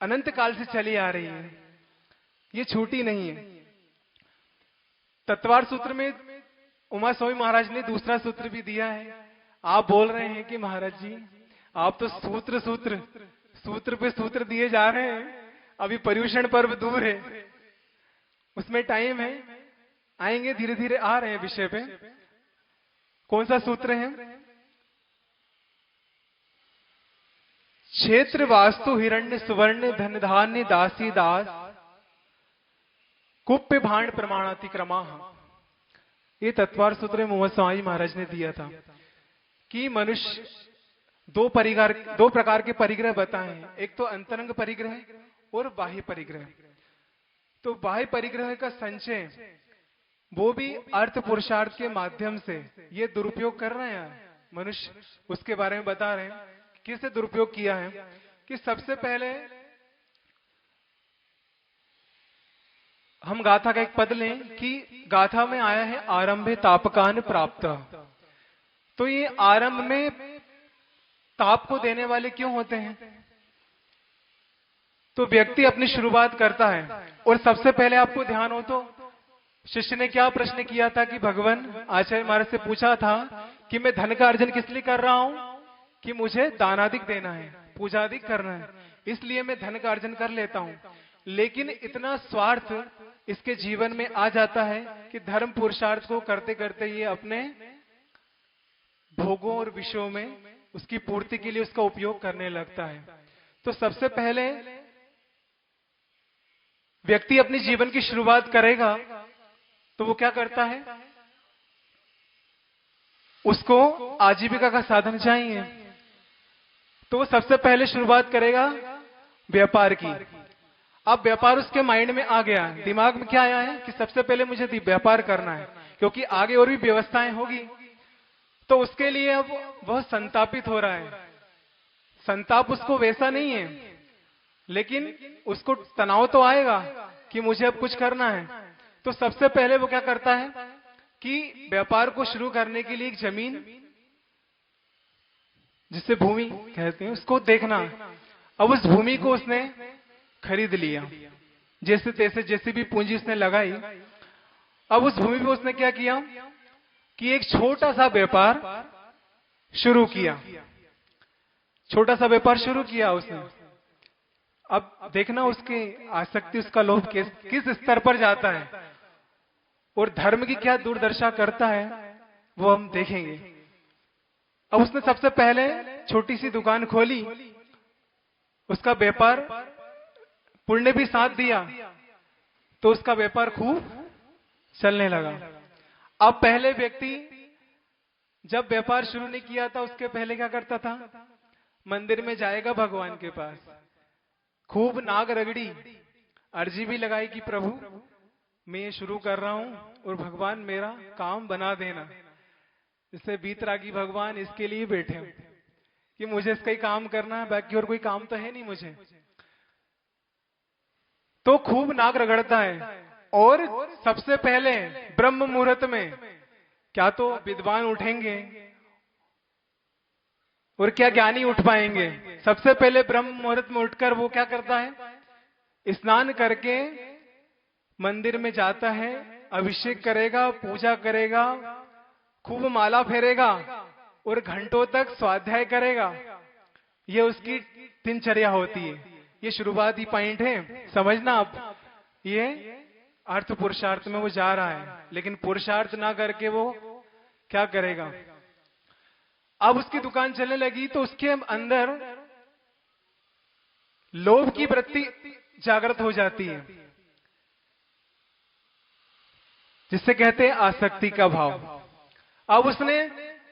अनंत काल से चली आ रही है, ये छूटी नहीं है। तत्वार सूत्र में उमा स्वामी महाराज ने दूसरा सूत्र भी दिया है। आप बोल रहे हैं कि महाराज जी आप तो सूत्र सूत्र सूत्र पे सूत्र दिए जा रहे हैं। अभी पर्युषण पर्व दूर है, उसमें टाइम है, आएंगे धीरे धीरे, आ रहे हैं विषय पे। कौन सा सूत्र है? क्षेत्र वास्तु हिरण्य सुवर्ण धन धान्य दासी दास कुप्य भांड प्रमाणातिक्रमा। ये तत्वार सूत्र मोहम्मद स्वामी महाराज ने दिया था कि मनुष्य दो प्रकार के परिग्रह बताए हैं। एक तो अंतरंग परिग्रह और बाह्य परिग्रह। तो बाह्य परिग्रह का संचय वो भी अर्थ पुरुषार्थ के माध्यम से ये दुरुपयोग कर रहे हैं मनुष्य, उसके बारे में बता रहे हैं। किससे दुरुपयोग किया है कि सबसे पहले हम गाथा का एक पद लें कि गाथा में आया है आरंभे तापकान प्राप्त। तो ये आरंभ में ताप को देने वाले क्यों होते हैं? तो व्यक्ति अपनी शुरुआत करता है और सबसे पहले आपको ध्यान हो तो शिष्य ने क्या प्रश्न किया था कि भगवान आचार्य महाराज से पूछा था कि मैं धन का अर्जन किस लिए कर रहा हूं? कि मुझे दानादिक देना है, पूजादिक करना है, इसलिए मैं धन का अर्जन कर लेता हूं। लेकिन इतना स्वार्थ इसके जीवन में आ जाता है कि धर्म पुरुषार्थ को करते करते ये अपने भोगों और विषयों में उसकी पूर्ति के लिए उसका उपयोग करने लगता है। तो सबसे पहले व्यक्ति अपनी जीवन की शुरुआत करेगा तो वो क्या करता है? उसको आजीविका का साधन चाहिए, तो वो सबसे पहले शुरुआत करेगा व्यापार की। अब व्यापार उसके माइंड में आ गया, दिमाग में क्या आया है कि सबसे पहले मुझे व्यापार करना है, क्योंकि आगे और भी व्यवस्थाएं होगी। तो उसके लिए अब वह संतापित हो रहा है। संताप उसको वैसा नहीं है, लेकिन उसको तनाव तो आएगा कि मुझे अब कुछ करना है। तो सबसे पहले वो क्या करता है कि व्यापार को शुरू करने के लिए एक जमीन, जिसे भूमि कहते हैं, उसको देखना। अब उस भूमि को उसने खरीद लिया, जैसे तैसे जैसी भी पूंजी उसने लगाई। अब उस भूमि पे उसने क्या किया कि एक छोटा सा व्यापार शुरू किया। छोटा सा व्यापार शुरू किया उसने। अब देखना उसकी आसक्ति, उसका लोभ किस स्तर पर जाता है और धर्म की क्या दुर्दशा करता है, वो हम देखेंगे। अब उसने सबसे पहले छोटी सी दुकान खोली, उसका व्यापार पुण्य भी साथ दिया, तो उसका व्यापार खूब चलने लगा। अब पहले व्यक्ति जब व्यापार शुरू नहीं किया था, उसके पहले क्या करता था? मंदिर में जाएगा भगवान के पास, खूब नाग रगड़ी, अर्जी भी लगाई कि प्रभु मैं ये शुरू कर रहा हूं और भगवान मेरा काम बना देना। इससे बीतरागी भगवान इसके लिए बैठे हैं कि मुझे इसका ही काम करना है, बाकी और कोई काम तो है नहीं मुझे। तो खूब नाग रगड़ता है और सबसे पहले ब्रह्म मुहूर्त में क्या तो विद्वान उठेंगे और क्या ज्ञानी उठ पाएंगे। सबसे पहले ब्रह्म मुहूर्त में उठकर वो क्या करता है? स्नान करके मंदिर में जाता है, अभिषेक करेगा, पूजा करेगा, खूब माला फेरेगा और घंटों तक स्वाध्याय करेगा। ये उसकी दिनचर्या होती है। ये शुरुआती पॉइंट है, समझना। आप ये अर्थ पुरुषार्थ में वो जा रहा है, लेकिन पुरुषार्थ ना करके वो क्या करेगा? अब उसकी दुकान चलने लगी तो उसके अंदर लोभ की वृत्ति जागृत हो जाती है, जिससे कहते हैं आसक्ति का भाव। अब उसने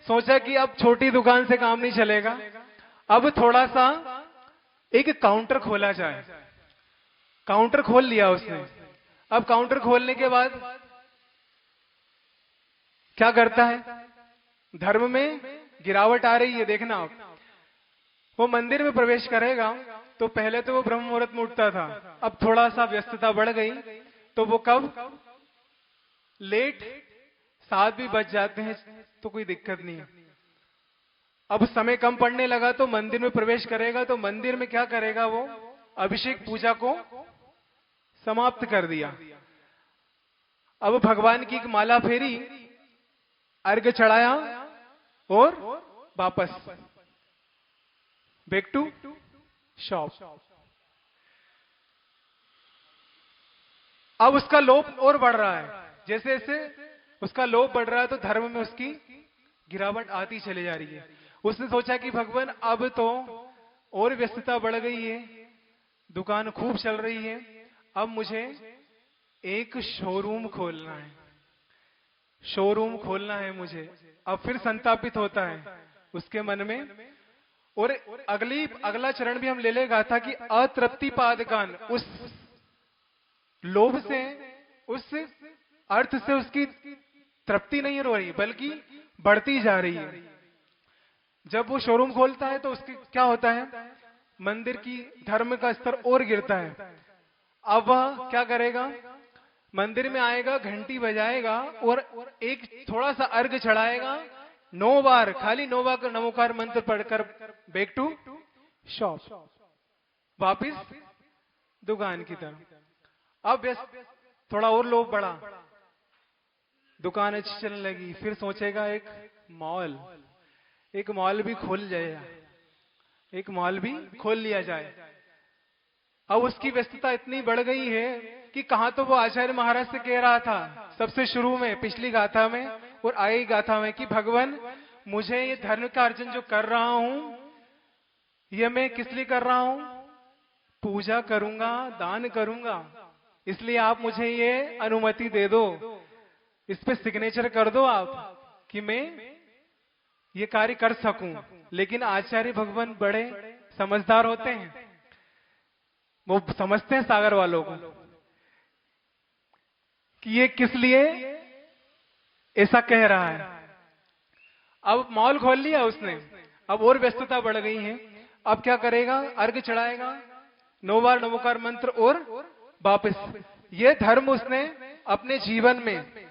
सोचा कि अब छोटी दुकान से काम नहीं चलेगा, अब थोड़ा सा एक काउंटर खोला जाए। काउंटर खोल लिया उसने। अब काउंटर खोलने के बाद क्या करता है? धर्म में गिरावट आ रही है, देखना आप। वो मंदिर में प्रवेश करेगा तो पहले तो वो ब्रह्म मुहूर्त में उठता था, अब थोड़ा सा व्यस्तता बढ़ गई तो वो कब लेट 7 भी बज जाते हैं तो कोई दिक्कत नहीं। अब समय कम पड़ने लगा तो मंदिर में प्रवेश करेगा तो मंदिर में क्या करेगा? वो अभिषेक पूजा को समाप्त कर दिया। अब भगवान की एक माला फेरी, अर्घ्य चढ़ाया और वापस। Back to shop. अब उसका लोभ और बढ़ रहा है, जैसे जैसे उसका लोभ बढ़ रहा है तो धर्म में उसकी गिरावट आती चली जा रही है। उसने सोचा कि भगवान अब तो और व्यस्तता बढ़ गई है, दुकान खूब चल रही है, अब मुझे एक शोरूम खोलना है, शोरूम खोलना है मुझे। अब फिर संतापित होता है उसके मन में। और अगला चरण भी हम ले लेगा था कि अतृप्ति पादकान, उस लोभ से, उस अर्थ से उसकी तृप्ति नहीं हो रही बल्कि बढ़ती जा रही है। जब वो शोरूम खोलता है तो उसके क्या होता है, मंदिर की धर्म का स्तर और गिरता है। अब वह क्या करेगा, मंदिर में आएगा, घंटी बजाएगा और एक थोड़ा सा अर्घ चढ़ाएगा, 9 बार, खाली 9 बार नमोकार मंत्र पढ़कर बैक टू शॉप, वापिस दुकान की तरफ। अब थोड़ा और लोभ बढ़ा, दुकान अच्छी चलने लगी, फिर सोचेगा एक मॉल भी खोल जाए, एक मॉल भी खोल लिया जाए। अब उसकी व्यस्तता इतनी बढ़ गई है कि कहां तो वो आचार्य महाराज से कह रहा था सबसे शुरू में, पिछली गाथा में और आई गाथा में, कि भगवान मुझे ये धर्म का अर्जन जो कर रहा हूं, ये मैं किस लिए कर रहा हूं, पूजा करूंगा, दान करूंगा, इसलिए आप मुझे ये अनुमति दे दो, इस पे सिग्नेचर कर दो आप कि मैं ये कार्य कर सकूं। लेकिन आचार्य भगवान बड़े समझदार होते हैं, वो समझते हैं सागर वालों को कि ये किस लिए ऐसा कह रहा है। अब मॉल खोल लिया उसने, अब और व्यस्तता बढ़ गई है। अब क्या करेगा, अर्घ चढ़ाएगा, 9 बार नमोकार मंत्र और वापस। ये धर्म उसने अपने जीवन में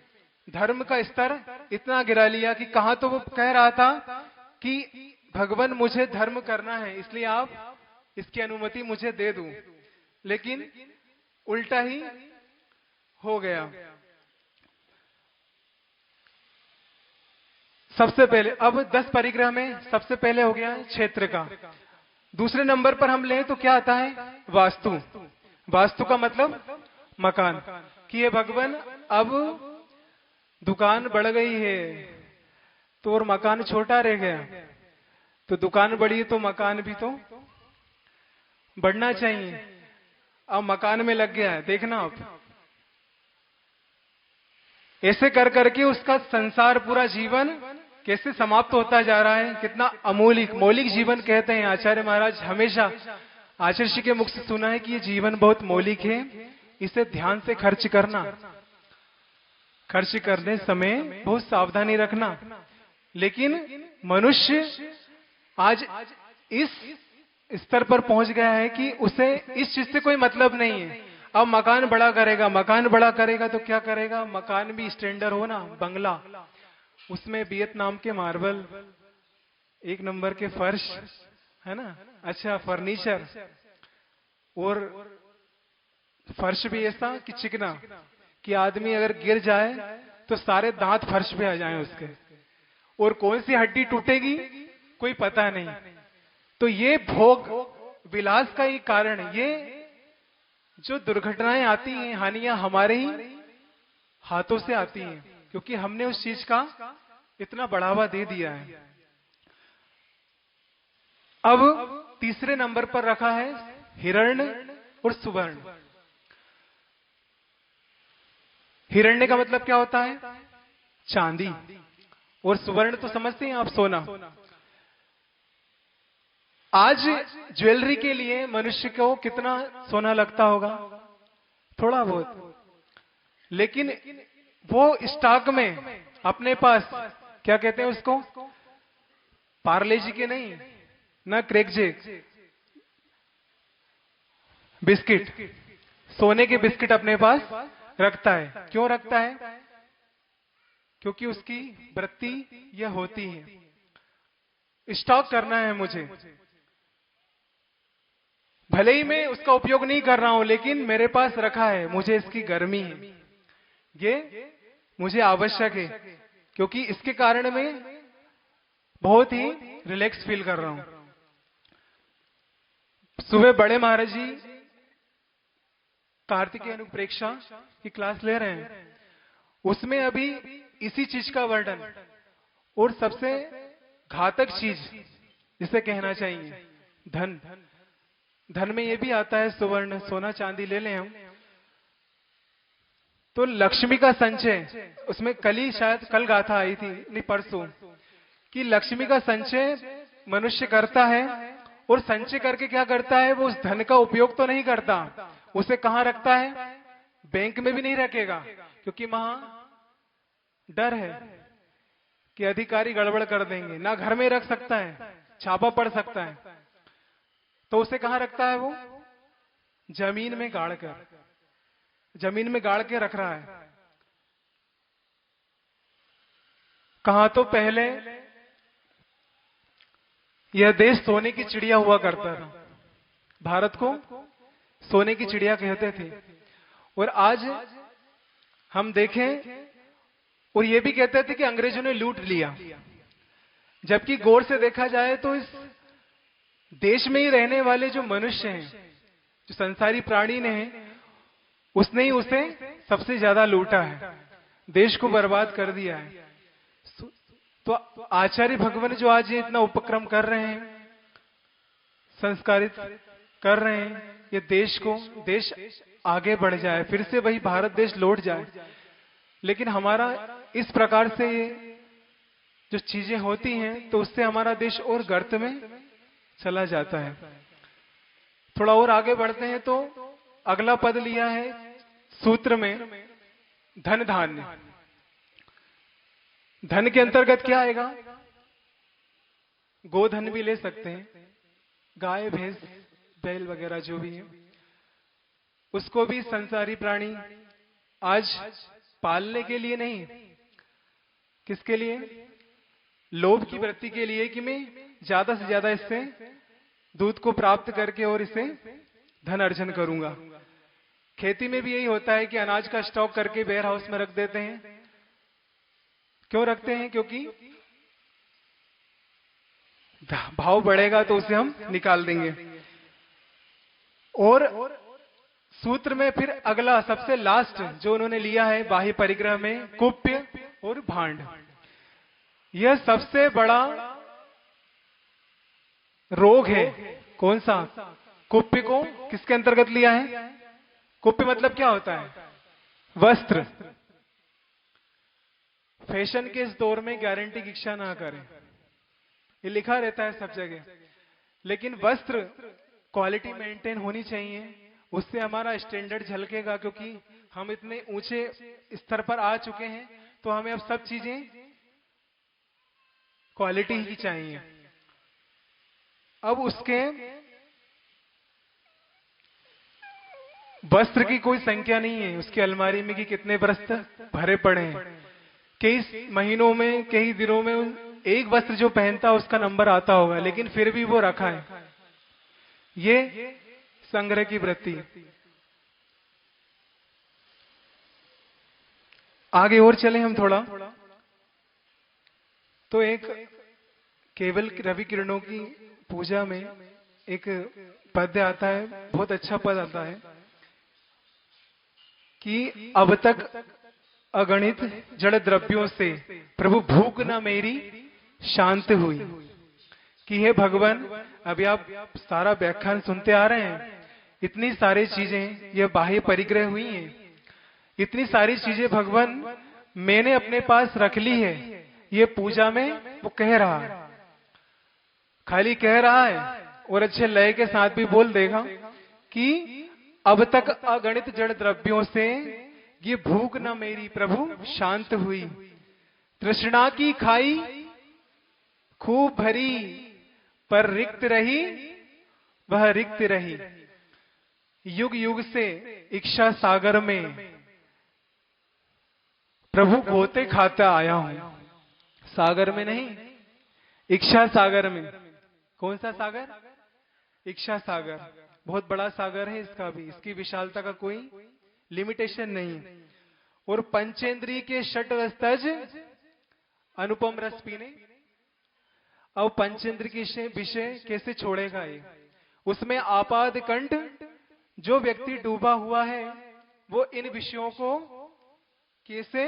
धर्म का स्तर इतना गिरा लिया कि कहां तो वो कह रहा था कि भगवान मुझे धर्म करना है, इसलिए आप इसकी अनुमति मुझे दे दूं, लेकिन उल्टा ही हो गया। सबसे पहले अब 10 परिग्रह में सबसे पहले हो गया क्षेत्र का। दूसरे नंबर पर हम लें तो क्या आता है, वास्तु। वास्तु का मतलब मकान, कि ये भगवान अब दुकान बढ़ गई है तो और मकान छोटा रह गया, तो दुकान बढ़ी है तो मकान भी तो बढ़ना चाहिए। अब मकान में लग गया है, देखना आप, ऐसे कर करके उसका संसार, पूरा जीवन कैसे समाप्त होता जा रहा है। कितना अमूलिक मौलिक जीवन कहते हैं आचार्य महाराज, हमेशा आचार्य जी के मुख से सुना है कि ये जीवन बहुत मौलिक है, इसे ध्यान से खर्च करना, खर्च करने समय बहुत सावधानी रखना। लेकिन मनुष्य आज इस स्तर पर पहुंच गया है कि उसे इस चीज से कोई मतलब नहीं है। अब मकान बड़ा करेगा, मकान बड़ा करेगा तो क्या करेगा, मकान भी स्टैंडर्ड हो ना, बंगला, उसमें वियतनाम के मार्बल, 1 नंबर के फर्श, है ना, अच्छा फर्नीचर, और फर्श भी ऐसा कि चिकना कि आदमी अगर गिर जाए तो सारे दांत फर्श पे आ जाएं उसके, और कौन सी हड्डी टूटेगी कोई पता नहीं। तो ये भोग विलास का ही कारण है। ये जो दुर्घटनाएं आती हैं, हानियां हमारे ही हाथों से आती हैं, क्योंकि हमने उस चीज का इतना बढ़ावा दे दिया है। अब तीसरे नंबर पर रखा है हिरण्य और सुवर्ण। हिरण्य का मतलब क्या होता है, चांदी, और सुवर्ण तो समझते हैं आप, सोना। आज ज्वेलरी के लिए मनुष्य को कितना सोना लगता होगा, थोड़ा बहुत, लेकिन वो स्टॉक में अपने पास, क्या कहते हैं उसको, पार्ले जी के नहीं ना, क्रैकजैक बिस्किट, सोने के बिस्किट अपने पास रखता है। क्यों रखता है, क्योंकि उसकी वृत्ति यह होती है, स्टॉक करना है मुझे, भले ही मैं उसका उपयोग नहीं कर रहा हूं, लेकिन मेरे पास रखा है, मुझे इसकी गर्मी है, ये मुझे आवश्यक है, क्योंकि इसके कारण मैं बहुत ही रिलैक्स फील कर रहा हूं। सुबह बड़े महाराज जी कार्तिकेय अनुप्रेक्षा की क्लास ले रहे हैं, उसमें अभी इसी चीज का वर्णन और सबसे घातक चीज जिसे कहना चाहिए धन। धन में ये भी आता है सुवर्ण, सोना चांदी ले लें हम तो लक्ष्मी का संचय, उसमें कल ही शायद कल गाथा आई थी नहीं परसों, कि लक्ष्मी का संचय मनुष्य करता है और संचय करके क्या करता है, वो उस धन का उपयोग तो नहीं करता, उसे कहां रखता है, बैंक में भी नहीं रखेगा, क्योंकि वहां डर है कि अधिकारी गड़बड़ कर देंगे, ना घर में रख सकता है, छापा पड़ सकता है, तो उसे कहां रखता है, वो जमीन में गाड़ कर, जमीन में गाड़ के रख रहा है। कहा तो पहले यह देश सोने की चिड़िया हुआ करता था, भारत को सोने की चिड़िया कहते थे, और आज हम देखें और ये भी कहते थे कि अंग्रेजों ने लूट लिया, जबकि गौर से देखा जाए तो इस देश में ही रहने वाले जो मनुष्य हैं, जो संसारी प्राणी ने हैं, उसने ही उसे सबसे ज्यादा लूटा है, देश को बर्बाद कर दिया है। तो आचार्य भगवान जो आज ये इतना उपक्रम कर रहे हैं, संस्कारित कर रहे हैं, ये देश आगे बढ़ जाए, फिर से वही भारत देश लौट जाए, लेकिन हमारा इस प्रकार से ये जो चीजें होती हैं तो उससे हमारा देश और गर्त में चला जाता है। थोड़ा और आगे बढ़ते हैं तो अगला पद लिया है सूत्र में धन धान्य। धन के अंतर्गत क्या आएगा, गोधन भी ले सकते हैं, गाय भैंस बैल वगैरह जो भी है, उसको भी संसारी प्राणी आज पालने के लिए नहीं, किसके लिए, लोभ की वृत्ति के लिए कि मैं ज्यादा से ज्यादा इससे दूध को प्राप्त करके और इसे धन अर्जन करूंगा। खेती में भी यही होता है कि अनाज का स्टॉक करके वेयर हाउस में रख देते हैं। क्यों रखते हैं, क्योंकि भाव बढ़ेगा तो उसे हम निकाल देंगे। और सूत्र में फिर अगला सबसे लास्ट जो उन्होंने लिया है बाह्य परिग्रह में कुप्य और भांड। यह सबसे बड़ा रोग है। कौन सा, कुप्य को किसके अंतर्गत लिया है, कुप्य मतलब क्या होता है, वस्त्र। फैशन के इस दौर में गारंटी की इच्छा ना करें, ये लिखा रहता है सब जगह, लेकिन वस्त्र क्वालिटी मेंटेन होनी चाहिए, उससे हमारा स्टैंडर्ड झलकेगा, क्योंकि हम इतने ऊंचे स्तर पर आ चुके हैं तो हमें अब सब चीजें क्वालिटी ही चाहिए। अब उसके वस्त्र की कोई संख्या नहीं है, उसकी अलमारी में कि कितने वस्त्र भरे पड़े हैं, कई महीनों में कई दिनों में एक वस्त्र जो पहनता है उसका नंबर आता होगा, लेकिन फिर भी वो रखा है। ये संग्रह की वृत्ति। आगे और चले हम थोड़ा, तो एक केवल रवि किरणों की पूजा में एक पद्य आता है, बहुत अच्छा पद आता है कि अब तक अगणित जड़ द्रव्यों से प्रभु भूख न मेरी शांत हुई। कि हे भगवान, अभी आप सारा व्याख्यान सुनते आ रहे हैं, इतनी सारी चीजें ये बाह्य परिग्रह हुई हैं, इतनी सारी चीजें भगवान मैंने अपने पास रख ली है, ये पूजा में वो कह रहा है, खाली कह रहा है और अच्छे लय के साथ भी बोल देगा कि अब तक अगणित जड़ द्रव्यों से ये भूख न मेरी प्रभु शांत हुई, तृष्णा की खाई खूब भरी पर रिक्त रही वह रिक्त रही, युग युग से इच्छा सागर में प्रभु गोते खाता आया हूं। सागर में नहीं, इच्छा सागर में। कौन सा सागर, इच्छा सागर। बहुत बड़ा सागर है इसका भी, इसकी विशालता का कोई लिमिटेशन नहीं। और पंचेंद्रिय के षट रस्तज अनुपम रस पीने। अब पंचेंद्र के विषय कैसे छोड़ेगा ये, उसमें आपाद कंठ जो व्यक्ति डूबा हुआ है वो इन विषयों को कैसे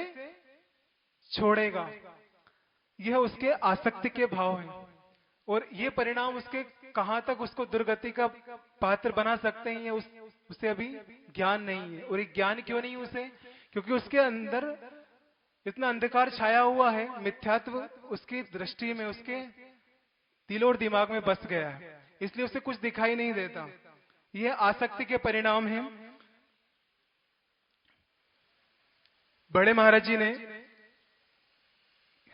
छोड़ेगा। यह उसके आसक्ति के भाव है और ये परिणाम उसके कहां तक उसको दुर्गति का पात्र बना सकते हैं, उसे अभी ज्ञान नहीं है। और ये ज्ञान क्यों नहीं उसे? क्योंकि उसके अंदर इतना अंधकार छाया हुआ है, मिथ्यात्व उसकी दृष्टि में, उसके दिल और दिमाग में बस गया है, इसलिए उसे कुछ दिखाई नहीं देता। यह आसक्ति के परिणाम है। बड़े महाराज जी ने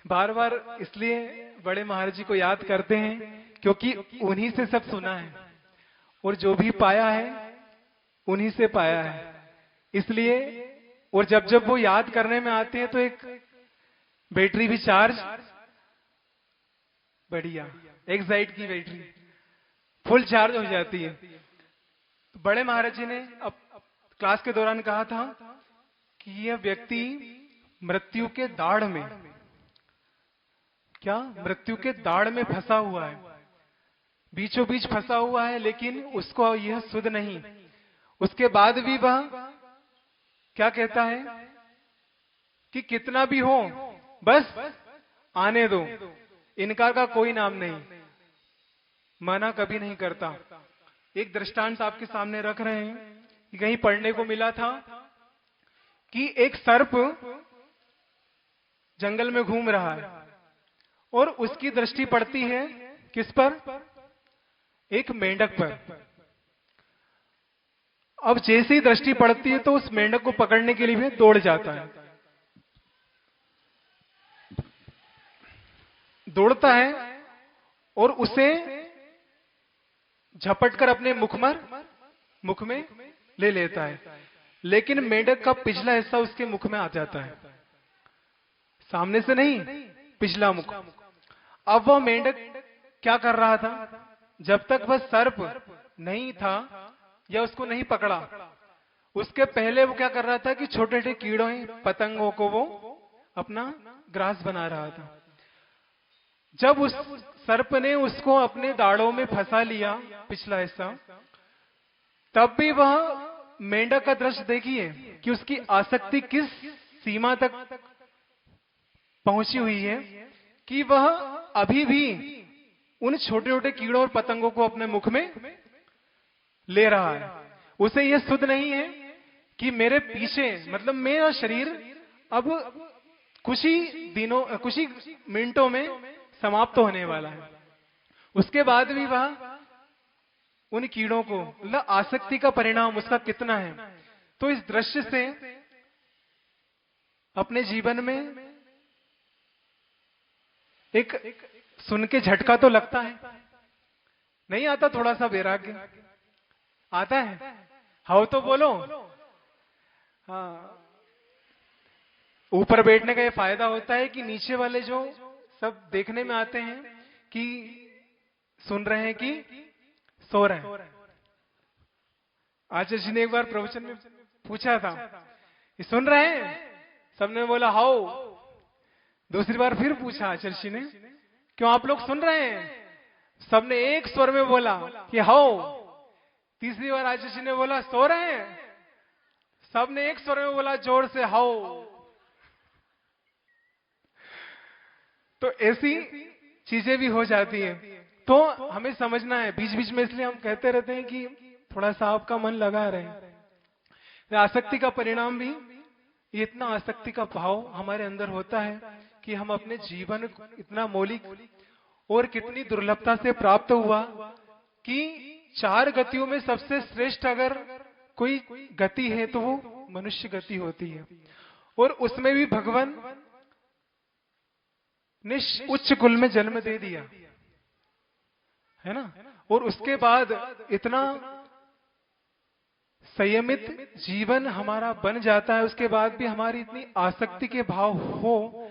बार बार इसलिए बड़े महाराज जी को याद करते हैं क्योंकि उन्हीं से सब सुना है और जो भी पाया है उन्हीं से पाया है, इसलिए। और जब जब वो याद करने में आते हैं तो एक बैटरी भी चार्ज, बढ़िया एक्साइट की बैटरी फुल चार्ज हो जाती है। तो बड़े महाराज जी ने अब क्लास के दौरान कहा था कि यह व्यक्ति मृत्यु के दाढ़ में, क्या मृत्यु के दाढ़ में फंसा हुआ है, बीचों बीच फंसा हुआ है, लेकिन उसको यह सुध नहीं। उसके बाद भी वह क्या कहता है कि कितना भी हो बस आने दो, इनकार का कोई नाम नहीं, मना कभी नहीं करता। एक दृष्टांत आपके सामने रख रहे हैं कि कहीं पढ़ने को मिला था कि एक सर्प जंगल में घूम रहा है और उसकी दृष्टि पड़ती है किस पर? एक मेंढक पर। अब जैसे ही दृष्टि पड़ती है तो उस मेंढक को पकड़ने के लिए भी दौड़ जाता है, दौड़ता है और उसे झपटकर अपने मुख में ले लेता है, लेकिन मेंढक का पिछला हिस्सा उसके मुख में आ जाता है, सामने से नहीं, पिछला मुख। अब वह मेंढक क्या कर रहा था? जब तक वह सर्प नहीं था या उसको नहीं पकड़ा, उसके पहले वो क्या कर रहा था कि छोटे छोटे कीड़ों पतंगों को वो अपना ग्रास बना रहा था। जब उस सर्प ने उसको अपने दाढ़ों में फंसा लिया, पिछला हिस्सा, तब भी वह मेंढक का दृश्य देखिए कि उसकी आसक्ति किस सीमा तक पहुंची हुई है कि वह अभी भी उन छोटे छोटे कीड़ों और पतंगों को अपने मुख में ले रहा है। उसे यह सुध नहीं है कि मेरे पीछे, मतलब मेरा शरीर अब कुछ ही मिनटों में समाप्त होने वाला है। उसके बाद भी वह उन कीड़ों को, मतलब आसक्ति का परिणाम उसका कितना है। तो इस दृश्य से अपने जीवन में एक सुन के झटका तो लगता है, नहीं आता? थोड़ा सा वैराग्य आता है? हाउ तो बोलो। हाँ, ऊपर बैठने का ये फायदा होता है कि नीचे वाले जो सब देखने में आते हैं कि सुन रहे हैं कि सो रहे हैं। आचार्य जी ने एक बार प्रवचन में पूछा था, ये सुन रहे हैं? सबने बोला हाउ। दूसरी बार फिर पूछा आचार्य जी ने, क्यों आप लोग सुन रहे हैं? सबने एक स्वर में बोला कि हाउ। तीसरी बार आचार्य जी ने बोला सो रहे हैं? सबने एक स्वर में बोला जोर से हाउ। तो ऐसी चीजें भी हो जाती है। तो हमें समझना है, बीच बीच में इसलिए हम कहते रहते हैं कि थोड़ा सा आपका मन लगा रहे। आसक्ति का परिणाम भी ये, इतना आसक्ति का भाव हमारे अंदर होता है कि हम अपने जीवन इतना मौलिक और कितनी दुर्लभता से प्राप्त हुआ कि 4 गतियों में सबसे श्रेष्ठ अगर कोई गति है तो वो मनुष्य गति होती है। और उसमें भी भगवान ने उच्च कुल में जन्म दे दिया है ना। और उसके बाद इतना संयमित जीवन हमारा बन जाता है, उसके बाद भी हमारी इतनी आसक्ति के भाव हो,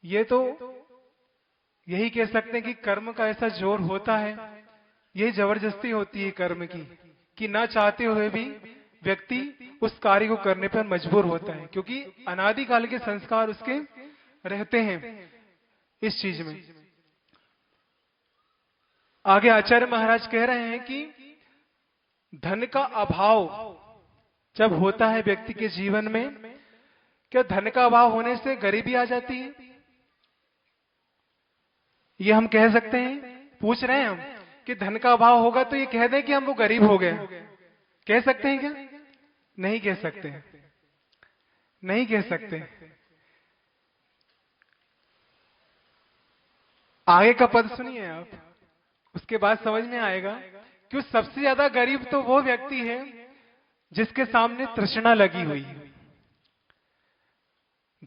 ये तो यही कह सकते हैं कि कर्म का ऐसा जोर होता है, यही जबरदस्ती होती है कर्म की, कि ना चाहते हुए भी व्यक्ति उस कार्य को करने पर मजबूर होता है, क्योंकि अनादिकाल के संस्कार उसके रहते हैं इस चीज में। आगे आचार्य महाराज कह रहे हैं कि धन का अभाव जब होता है व्यक्ति के जीवन में, क्या धन का अभाव होने से गरीबी आ जाती है? ये हम कह सकते हैं? पूछ रहे हैं हम कि धन का अभाव होगा तो ये कह दें कि हम वो गरीब हो गए, कह सकते हैं क्या? नहीं कह सकते, नहीं कह सकते। आगे का पद सुनिए आप, उसके बाद समझ में आएगा कि सबसे ज्यादा गरीब तो वो व्यक्ति है जिसके सामने तृष्णा लगी हुई है।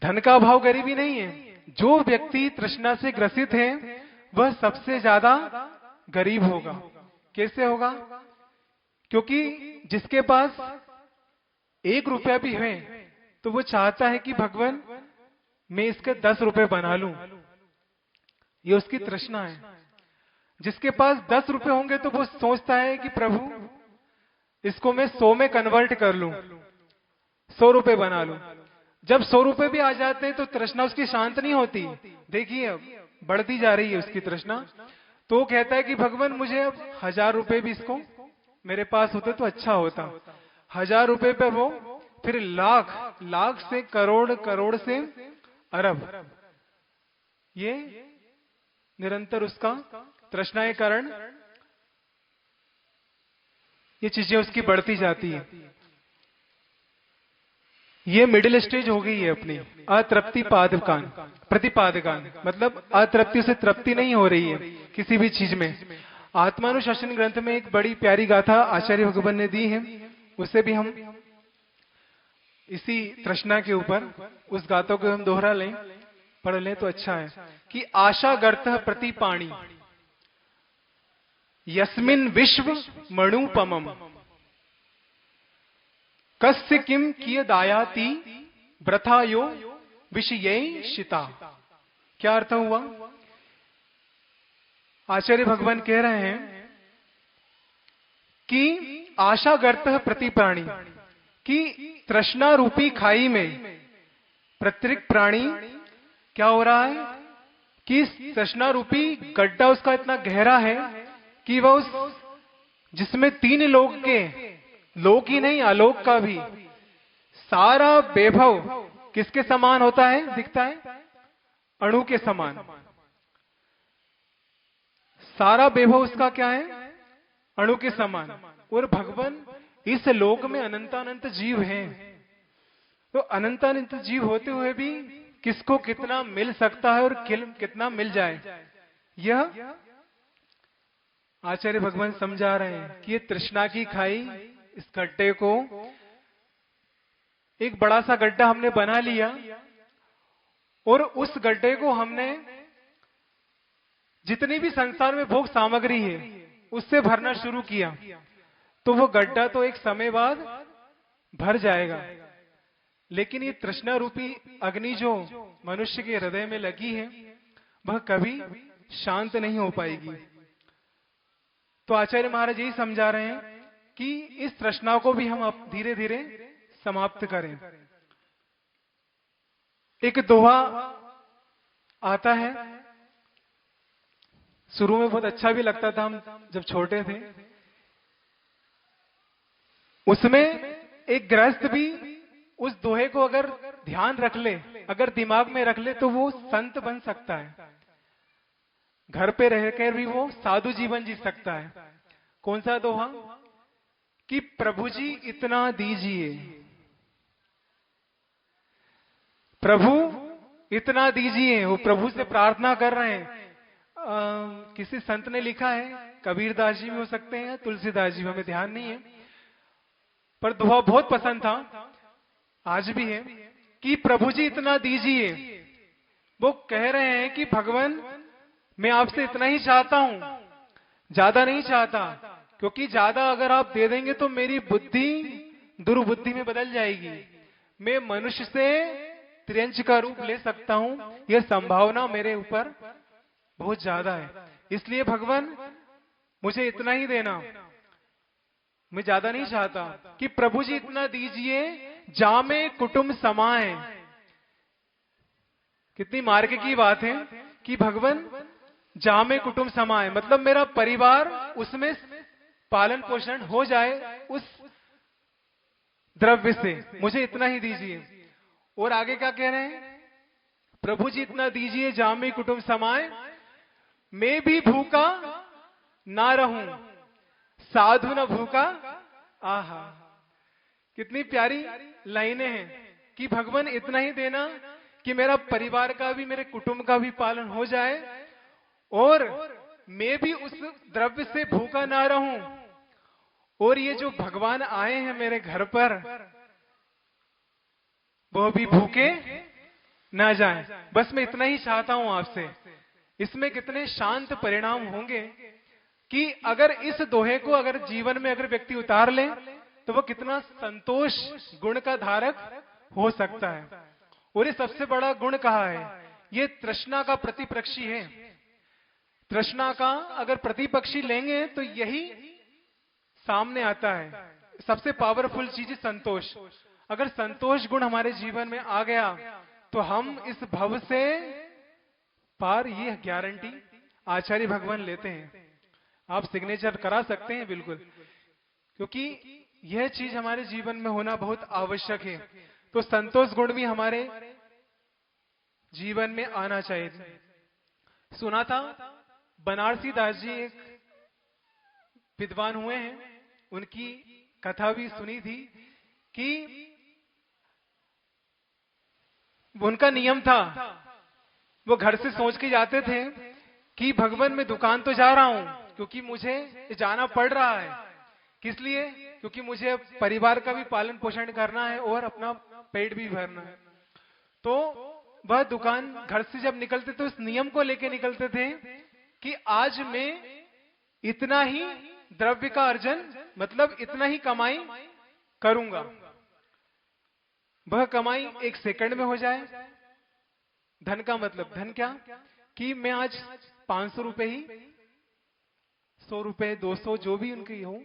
धन का अभाव गरीबी नहीं है, जो व्यक्ति तृष्णा से ग्रसित है वह सबसे ज्यादा गरीब होगा। कैसे होगा? क्योंकि जिसके पास 1 रुपया भी है तो वो चाहता है कि भगवान मैं इसके 10 रुपए बना लूं, ये उसकी तृष्णा है। जिसके पास 10 रुपए होंगे तो वो सोचता है कि प्रभु इसको मैं 100 में कन्वर्ट कर लूं, 100 रुपए बना लूं। जब 100 रुपए भी आ जाते हैं तो तृष्णा उसकी शांत नहीं होती। देखिए अब बढ़ती जा रही है उसकी तृष्णा। तो वो कहता है कि भगवान मुझे अब 1000 रुपए भी इसको मेरे पास होते तो अच्छा होता। 1000 रुपए पे वो फिर लाख, लाख से करोड़, करोड़ से अरब, ये निरंतर उसका तृष्णा के कारण ये चीजें उसकी बढ़ती जाती है। ये मिडिल स्टेज हो गई है अपनी अतृप्ति पादकान, प्रतिपादकान, मतलब अतृप्ति से तृप्ति नहीं हो रही है किसी भी चीज में। आत्मानुशासन ग्रंथ में एक बड़ी प्यारी गाथा आचार्य भगवान ने दी है, उसे भी हम इसी तृष्णा के ऊपर उस गाथा को हम दोहरा लें, पढ़ लें तो अच्छा है कि आशा गर्तः प्रतिपाणी यस्मिन विश्व मणुपमम कस्य किम किय दायाति व्रथायो विषयेषिता। क्या अर्थ हुआ? आचार्य भगवान कह रहे हैं कि आशा गर्तः प्रतिप्राणी, कि तृष्णा रूपी खाई में प्रत्येक प्राणी क्या हो रहा है कि तृष्णा रूपी गड्ढा उसका इतना गहरा है कि वह उस जिसमें 3 लोक के, लोक ही नहीं आलोक का भी सारा वैभव किसके समान होता है, दिखता है? अणु के समान। सारा वैभव उसका क्या है? अणु के समान। और भगवान इस लोक में अनंत अनंत जीव हैं, तो अनंत अनंत जीव होते हुए भी किसको कितना मिल सकता है और कितना मिल जाए, यह आचार्य भगवान समझा रहे हैं कि ये तृष्णा की खाई, इस गड्ढे को एक बड़ा सा गड्ढा हमने बना लिया और उस गड्ढे को हमने जितनी भी संसार में भोग सामग्री है उससे भरना शुरू किया, तो वो गड्ढा तो एक समय बाद भर जाएगा। लेकिन ये तृष्णा रूपी अग्नि जो मनुष्य के हृदय में लगी है वह कभी शांत नहीं हो पाएगी। तो आचार्य महाराज यही समझा रहे हैं कि इस तृष्णा को भी हम अब धीरे धीरे समाप्त करें। एक दोहा आता है, शुरू में बहुत अच्छा भी लगता था, हम जब छोटे थे। उसमें एक गृहस्थ भी उस दोहे को अगर ध्यान रख ले, अगर दिमाग में रख ले, तो वो संत बन सकता है। घर पे रहकर भी वो साधु जीवन जी सकता है। कौन सा दोहा? कि प्रभु जी इतना दीजिए, प्रभु इतना दीजिए। वो प्रभु से प्रार्थना कर रहे हैं। किसी संत ने लिखा है, कबीरदास जी भी हो सकते हैं, तुलसीदास जी, हमें ध्यान नहीं है, पर दोहा बहुत पसंद था, आज भी है, कि प्रभु जी इतना दीजिए। वो कह रहे हैं कि भगवान मैं आपसे इतना ही चाहता हूं, ज्यादा नहीं चाहता, क्योंकि ज्यादा अगर आप दे देंगे तो मेरी बुद्धि दुर्बुद्धि में बदल जाएगी। मैं मनुष्य से त्रियंच का रूप ले सकता हूं, यह संभावना मेरे ऊपर बहुत ज्यादा है। इसलिए भगवान मुझे इतना ही देना, मैं ज्यादा नहीं चाहता। कि प्रभु जी इतना दीजिए जामे कुटुंब समाए। कितनी मार्ग की बात है कि भगवान जामे कुटुंब समाए, मतलब मेरा परिवार उसमें पालन पोषण हो जाए उस द्रव्य से, मुझे इतना ही दीजिए। और आगे क्या कह रहे हैं, प्रभु जी इतना दीजिए जामे कुटुंब समाए, मैं भी भूखा ना रहूं, साधु न भूखा। आहा, कितनी प्यारी लाइनें हैं कि भगवान इतना ही देना कि मेरा परिवार का भी, मेरे कुटुंब का भी पालन हो जाए और मैं भी उस द्रव्य से भूखा ना रहूं, और ये जो भगवान आए हैं मेरे घर पर वो भी भूखे ना जाएं। बस मैं इतना ही चाहता हूं आपसे। इसमें कितने शांत परिणाम होंगे कि अगर इस दोहे को अगर जीवन में अगर व्यक्ति उतार ले तो वो कितना संतोष गुण का धारक हो सकता है। और ये सबसे बड़ा गुण कहा है, ये तृष्णा का प्रतिपक्षी है। तृष्णा का अगर प्रतिपक्षी लेंगे तो यही सामने आता है। सबसे पावरफुल चीज है संतोष। अगर संतोष गुण हमारे जीवन में आ गया तो हम इस भव से पार, ये गारंटी आचार्य भगवान लेते हैं। आप सिग्नेचर करा सकते हैं बिल्कुल, क्योंकि यह चीज हमारे जीवन में होना बहुत आवश्यक है। तो संतोष गुण भी हमारे जीवन में आना चाहिए। सुना था बनारसी दास जी एक विद्वान हुए हैं, उनकी कथा भी सुनी थी कि उनका नियम था, वो घर से सोच के जाते थे कि भगवान मैं दुकान तो जा रहा हूं क्योंकि मुझे जाना पड़ रहा है। किस लिए? क्योंकि मुझे परिवार का भी पालन पोषण करना है और अपना पेट भी भरना है। तो वह दुकान घर से जब निकलते तो इस नियम को लेके निकलते थे कि आज मैं इतना ही द्रव्य का अर्जन, मतलब इतना ही कमाई करूंगा। वह कमाई एक सेकंड में हो जाए। धन का मतलब, धन क्या कि मैं आज 500 रुपए ही, 100 रुपए, 200 जो भी उनकी हो,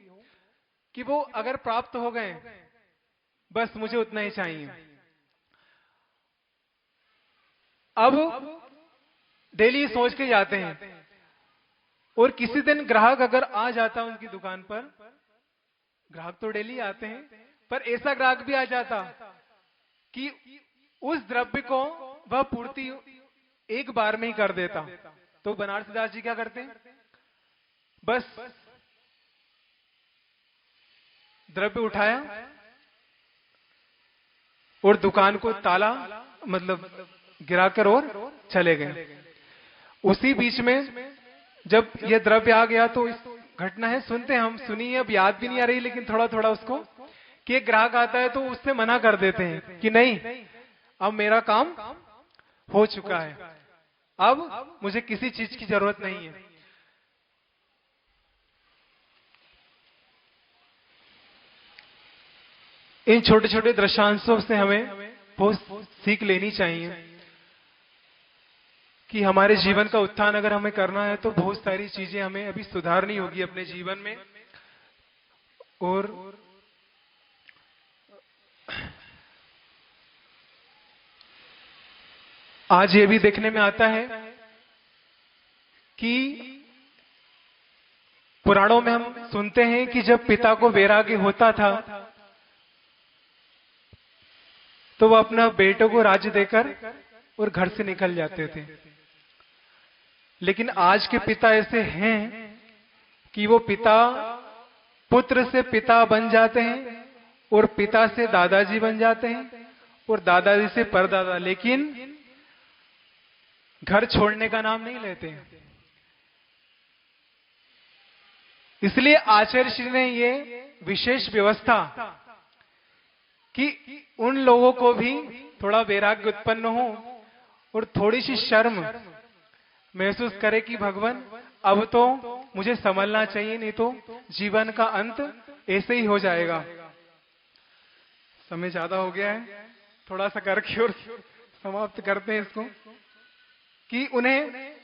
कि वो अगर प्राप्त हो गए बस मुझे उतना ही चाहिए। अब डेली सोच के जाते हैं और किसी दिन ग्राहक अगर आ जाता उनकी दुकान पर, ग्राहक तो डेली आते हैं, पर ऐसा ग्राहक भी आ जाता कि उस द्रव्य को वह पूर्ति एक बार में ही कर देता। तो बनारसी दास जी क्या करते हैं, बस द्रव्य उठाया और दुकान को ताला मतलब गिराकर और चले गए। उसी बीच में जब यह द्रव्य आ गया तो इस घटना है, सुनते हैं हम, सुनी है, अब याद भी नहीं आ रही, लेकिन थोड़ा थोड़ा उसको, कि एक ग्राहक आता है तो उससे मना कर देते हैं कि नहीं, अब मेरा काम हो चुका है, अब मुझे किसी चीज की जरूरत नहीं है। इन छोटे छोटे दृश्यांशों से हमें बहुत सीख लेनी चाहिए कि हमारे जीवन का उत्थान अगर हमें करना है तो बहुत सारी चीजें हमें अभी सुधारनी होगी अपने जीवन में। और आज ये भी देखने में आता है कि पुराणों में हम सुनते हैं कि जब पिता को वैराग्य होता था तो वह अपना बेटों को राज्य देकर और घर से निकल जाते थे। लेकिन आज के पिता ऐसे हैं कि वो पिता पुत्र से पिता बन जाते हैं और पिता से दादाजी बन जाते हैं और दादाजी से परदादा, लेकिन घर छोड़ने का नाम नहीं लेते हैं। इसलिए आचार्य श्री ने ये विशेष व्यवस्था कि उन लोगों को भी थोड़ा वैराग्य उत्पन्न हो और थोड़ी सी शर्म महसूस करे कि भगवान अब तो मुझे संभलना चाहिए, नहीं तो जीवन का अंत ऐसे ही हो जाएगा। समय ज्यादा हो गया है, थोड़ा सा करके और समाप्त करते हैं इसको। कि उन्हें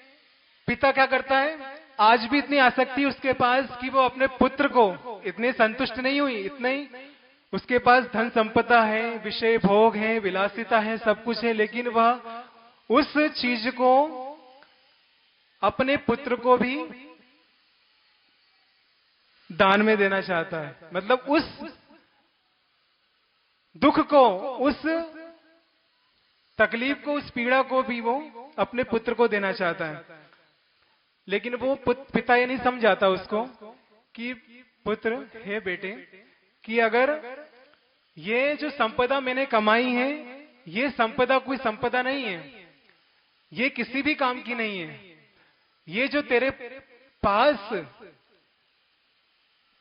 पिता क्या करता है, आज भी इतनी आसक्ति उसके पास कि वो अपने पुत्र को इतने संतुष्ट नहीं हुई, इतना ही उसके पास धन संपदा है, विषय भोग है, विलासिता है, सब कुछ है, लेकिन वह उस चीज को अपने पुत्र को भी दान में देना चाहता है। मतलब उस दुख को, उस तकलीफ को, उस पीड़ा को भी वो अपने पुत्र को देना चाहता है। लेकिन वो पिता ये नहीं समझाता उसको कि पुत्र, हे बेटे, कि अगर ये जो संपदा मैंने कमाई है, ये संपदा कोई संपदा नहीं है, ये किसी भी काम की नहीं है। ये जो तेरे पास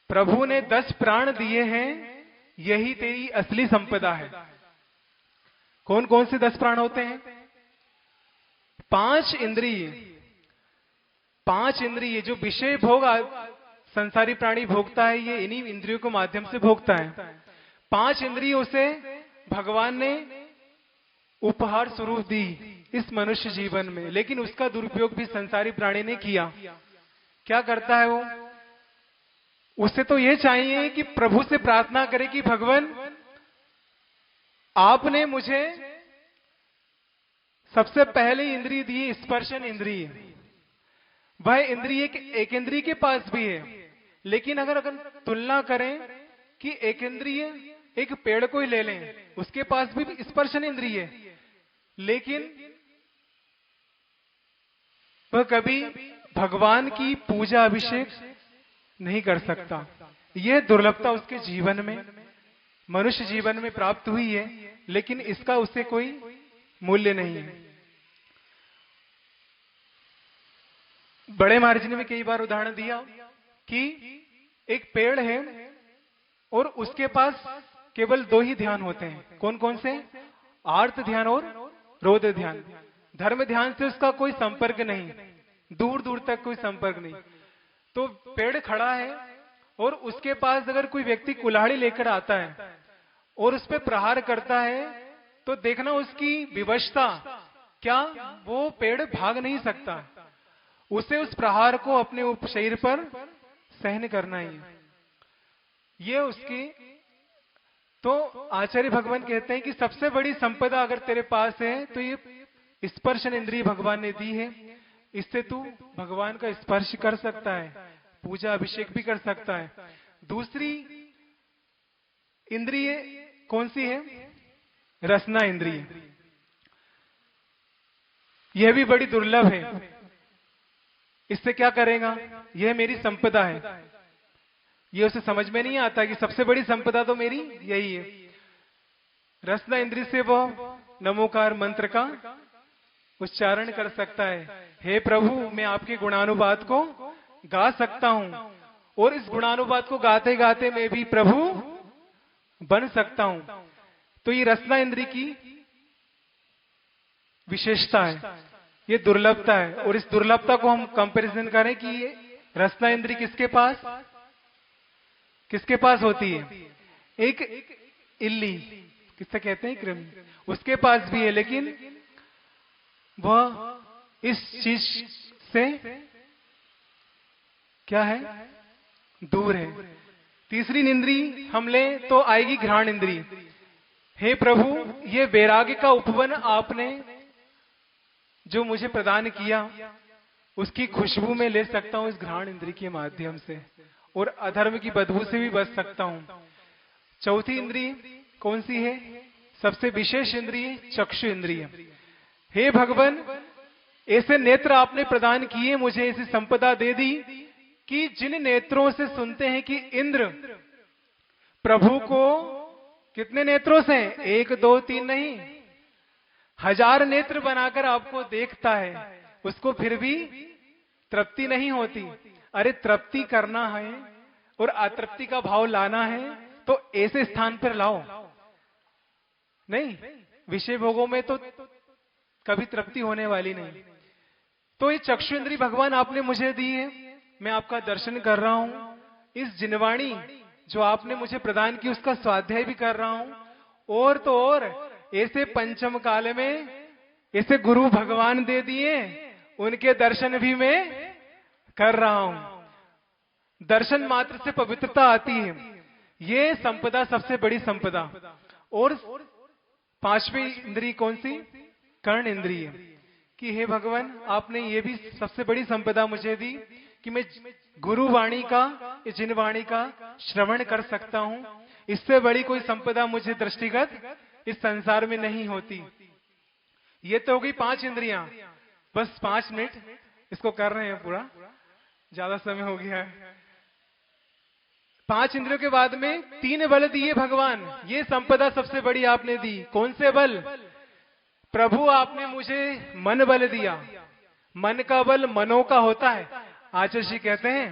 प्रभु ने 10 प्राण दिए हैं, यही तेरी असली संपदा है। कौन कौन से 10 प्राण होते हैं? 5 इंद्रिय। 5 इंद्रिय जो विषय भोग संसारी प्राणी भोगता है, ये इन्हीं इंद्रियों के माध्यम से भोगता है। 5 इंद्रियों से भगवान ने उपहार स्वरूप दी इस मनुष्य जीवन में, लेकिन उसका दुरुपयोग भी संसारी प्राणी ने किया। क्या करता है वो? उसे तो ये चाहिए कि प्रभु से प्रार्थना करे कि भगवान, आपने मुझे सबसे पहले इंद्रिय दी, स्पर्शन इंद्रिय। वह इंद्रिय एक इंद्रिय के पास भी है, लेकिन अगर तुलना करें कि एक इंद्रिय, एक पेड़ को ही ले लें, उसके पास भी स्पर्शन इंद्रिय है, लेकिन वह कभी भगवान की पूजा अभिषेक नहीं कर सकता। यह दुर्लभता उसके जीवन में, मनुष्य जीवन में प्राप्त हुई है, लेकिन इसका उसे कोई मूल्य नहीं है। बड़े महाराज ने भी कई बार उदाहरण दिया कि एक पेड़ है और उसके पास केवल 2 ही ध्यान होते हैं। कौन कौन से? आर्त ध्यान और रोध ध्यान। धर्म ध्यान से उसका कोई संपर्क नहीं, दूर दूर तक कोई संपर्क नहीं। तो पेड़ खड़ा है और उसके पास अगर कोई व्यक्ति कुल्हाड़ी लेकर आता है और उस पर प्रहार करता है, तो देखना उसकी विवशता, क्या वो पेड़ भाग नहीं सकता। उसे उस प्रहार को अपने शरीर पर सहन करना ही, ये उसकी। तो आचार्य भगवान कहते हैं कि सबसे बड़ी संपदा अगर तेरे पास है तो ये स्पर्शन इंद्रिय भगवान ने दी है। इससे तू भगवान का स्पर्श कर सकता है, पूजा अभिषेक भी कर सकता है। दूसरी इंद्रिय कौन सी है? रसना इंद्रिय। यह भी बड़ी दुर्लभ है। इससे क्या करेगा? यह मेरी संपदा है। ये उसे समझ में नहीं आता कि सबसे बड़ी संपदा तो मेरी यही है। रसना इंद्रिय से वो नमोकार मंत्र का उच्चारण कर सकता है। हे प्रभु, मैं आपके गुणानुवाद को गा सकता हूं और इस गुणानुवाद को गाते गाते मैं भी प्रभु बन सकता हूं। तो ये रसना इंद्रिय की विशेषता है, ये दुर्लभता है। और इस दुर्लभता को हम कंपैरिजन करें कि ये रसना इंद्रिय किसके पास होती है? एक इल्ली, किससे कहते हैं, कृमि, उसके पास भी है, लेकिन वह इस चीज से क्या है? दूर है। तीसरी इंद्रिय हम ले तो आएगी घ्राण इंद्रिय। हे प्रभु, ये वैराग्य का उपवन आपने जो मुझे प्रदान किया, उसकी खुशबू में ले सकता हूं इस घ्राण इंद्रिय के माध्यम से, और अधर्म की बदबू से भी बच सकता हूं। चौथी इंद्रिय कौन सी है? सबसे विशेष इंद्रिय चक्षु इंद्रिय। हे भगवान, ऐसे नेत्र आपने प्रदान किए, मुझे ऐसी संपदा दे दी कि जिन नेत्रों से सुनते हैं कि इंद्र प्रभु को कितने नेत्रों से, 1 2 3 नहीं, 1000 नेत्र बनाकर आपको देखता है, उसको फिर भी तृप्ति नहीं होती। अरे तृप्ति करना है और अतृप्ति का भाव लाना है तो ऐसे स्थान पर लाओ। नहीं, विषय भोगों में तो कभी तृप्ति होने वाली नहीं। तो ये चक्षु इंद्रिय भगवान आपने मुझे दी है, मैं आपका दर्शन कर रहा हूं। इस जिनवाणी जो आपने मुझे प्रदान की, उसका स्वाध्याय भी कर रहा हूं। और तो और ऐसे पंचम काल में ऐसे गुरु भगवान दे दिए, उनके दर्शन भी मैं कर रहा हूं। दर्शन मात्र से पवित्रता आती है। ये संपदा सबसे बड़ी संपदा। और 5वीं इंद्रिय कौन सी? कर्ण इंद्रिय, कि हे भगवान, आपने ये भी सबसे बड़ी संपदा मुझे दी कि मैं गुरु वाणी का, जिन वाणी का श्रवण कर सकता हूं। इससे बड़ी कोई संपदा मुझे दृष्टिगत इस संसार में नहीं होती। ये तो हो गई 5 इंद्रियां। बस 5 मिनट इसको कर रहे हैं पूरा, ज्यादा समय हो गया है। 5 इंद्रियों के बाद में 3 बल दिए भगवान। ये संपदा सबसे बड़ी आपने दी। कौन से बल? प्रभु, आपने मुझे मन बल दिया। मन का बल मनों का होता है। आचार्य जी कहते हैं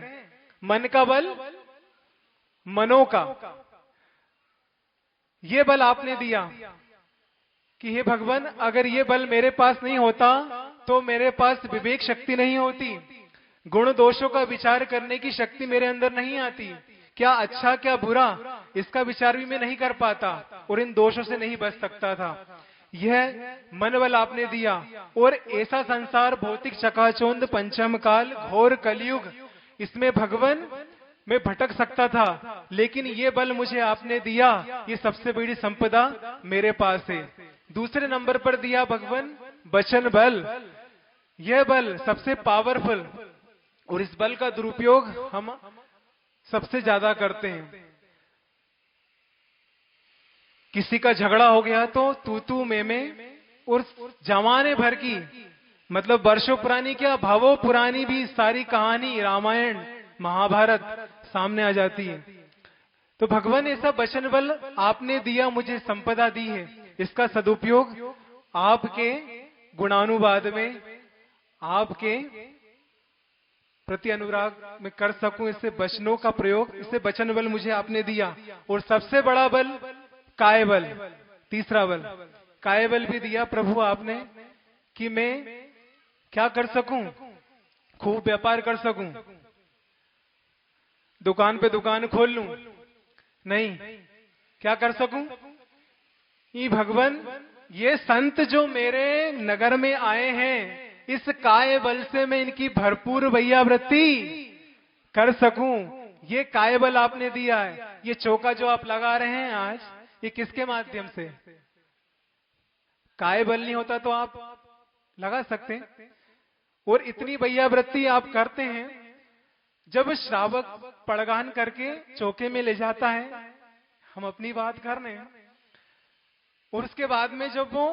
मन का बल मनों का। ये बल आपने दिया कि हे भगवान, अगर ये बल मेरे पास नहीं होता तो मेरे पास विवेक शक्ति नहीं होती, गुण दोषों का विचार करने की शक्ति मेरे अंदर नहीं आती। क्या अच्छा क्या बुरा इसका विचार भी मैं नहीं कर पाता और इन दोषों से नहीं बच सकता था। यह मन बल आपने दिया। और ऐसा संसार भौतिक चकाचौंध पंचम काल घोर कलयुग, इसमें भगवान मैं भटक सकता था, लेकिन ये बल मुझे आपने दिया। ये सबसे बड़ी संपदा मेरे पास है। दूसरे नंबर पर दिया भगवान वचन बल। यह बल सबसे पावरफुल, और इस बल का दुरुपयोग हम सबसे ज्यादा करते हैं। किसी का झगड़ा हो गया तो तू मैं और जमाने भर की, मतलब वर्षों पुरानी क्या, भावों पुरानी भी सारी कहानी रामायण महाभारत सामने आ जाती है। तो भगवान ऐसा वचन बल आपने दिया, मुझे संपदा दी है। इसका सदुपयोग आपके गुणानुवाद में, आपके प्रति अनुराग में कर सकूं। इससे वचनों का प्रयोग, इससे वचन बल मुझे आपने दिया। और सबसे बड़ा बल काय बल, तीसरा बल काय बल भी दिया प्रभु आपने, कि मैं क्या कर सकूं, खूब व्यापार कर सकूं, दुकान पे दुकान खोल लूं, नहीं, क्या कर सकूं? ये भगवान, ये संत जो मेरे नगर में आए हैं, इस काय बल से मैं इनकी भरपूर वैयावृत्ति कर सकूं। ये काय बल आपने दिया है। ये चौका जो आप लगा रहे हैं आज, ये किसके माध्यम से? काय बल नहीं होता तो आप लगा सकते हैं। और इतनी वैयावृत्ति आप करते हैं, जब श्रावक पड़गान करके चौके में ले जाता है, हम अपनी बात कर रहे हैं, और उसके बाद में जब वो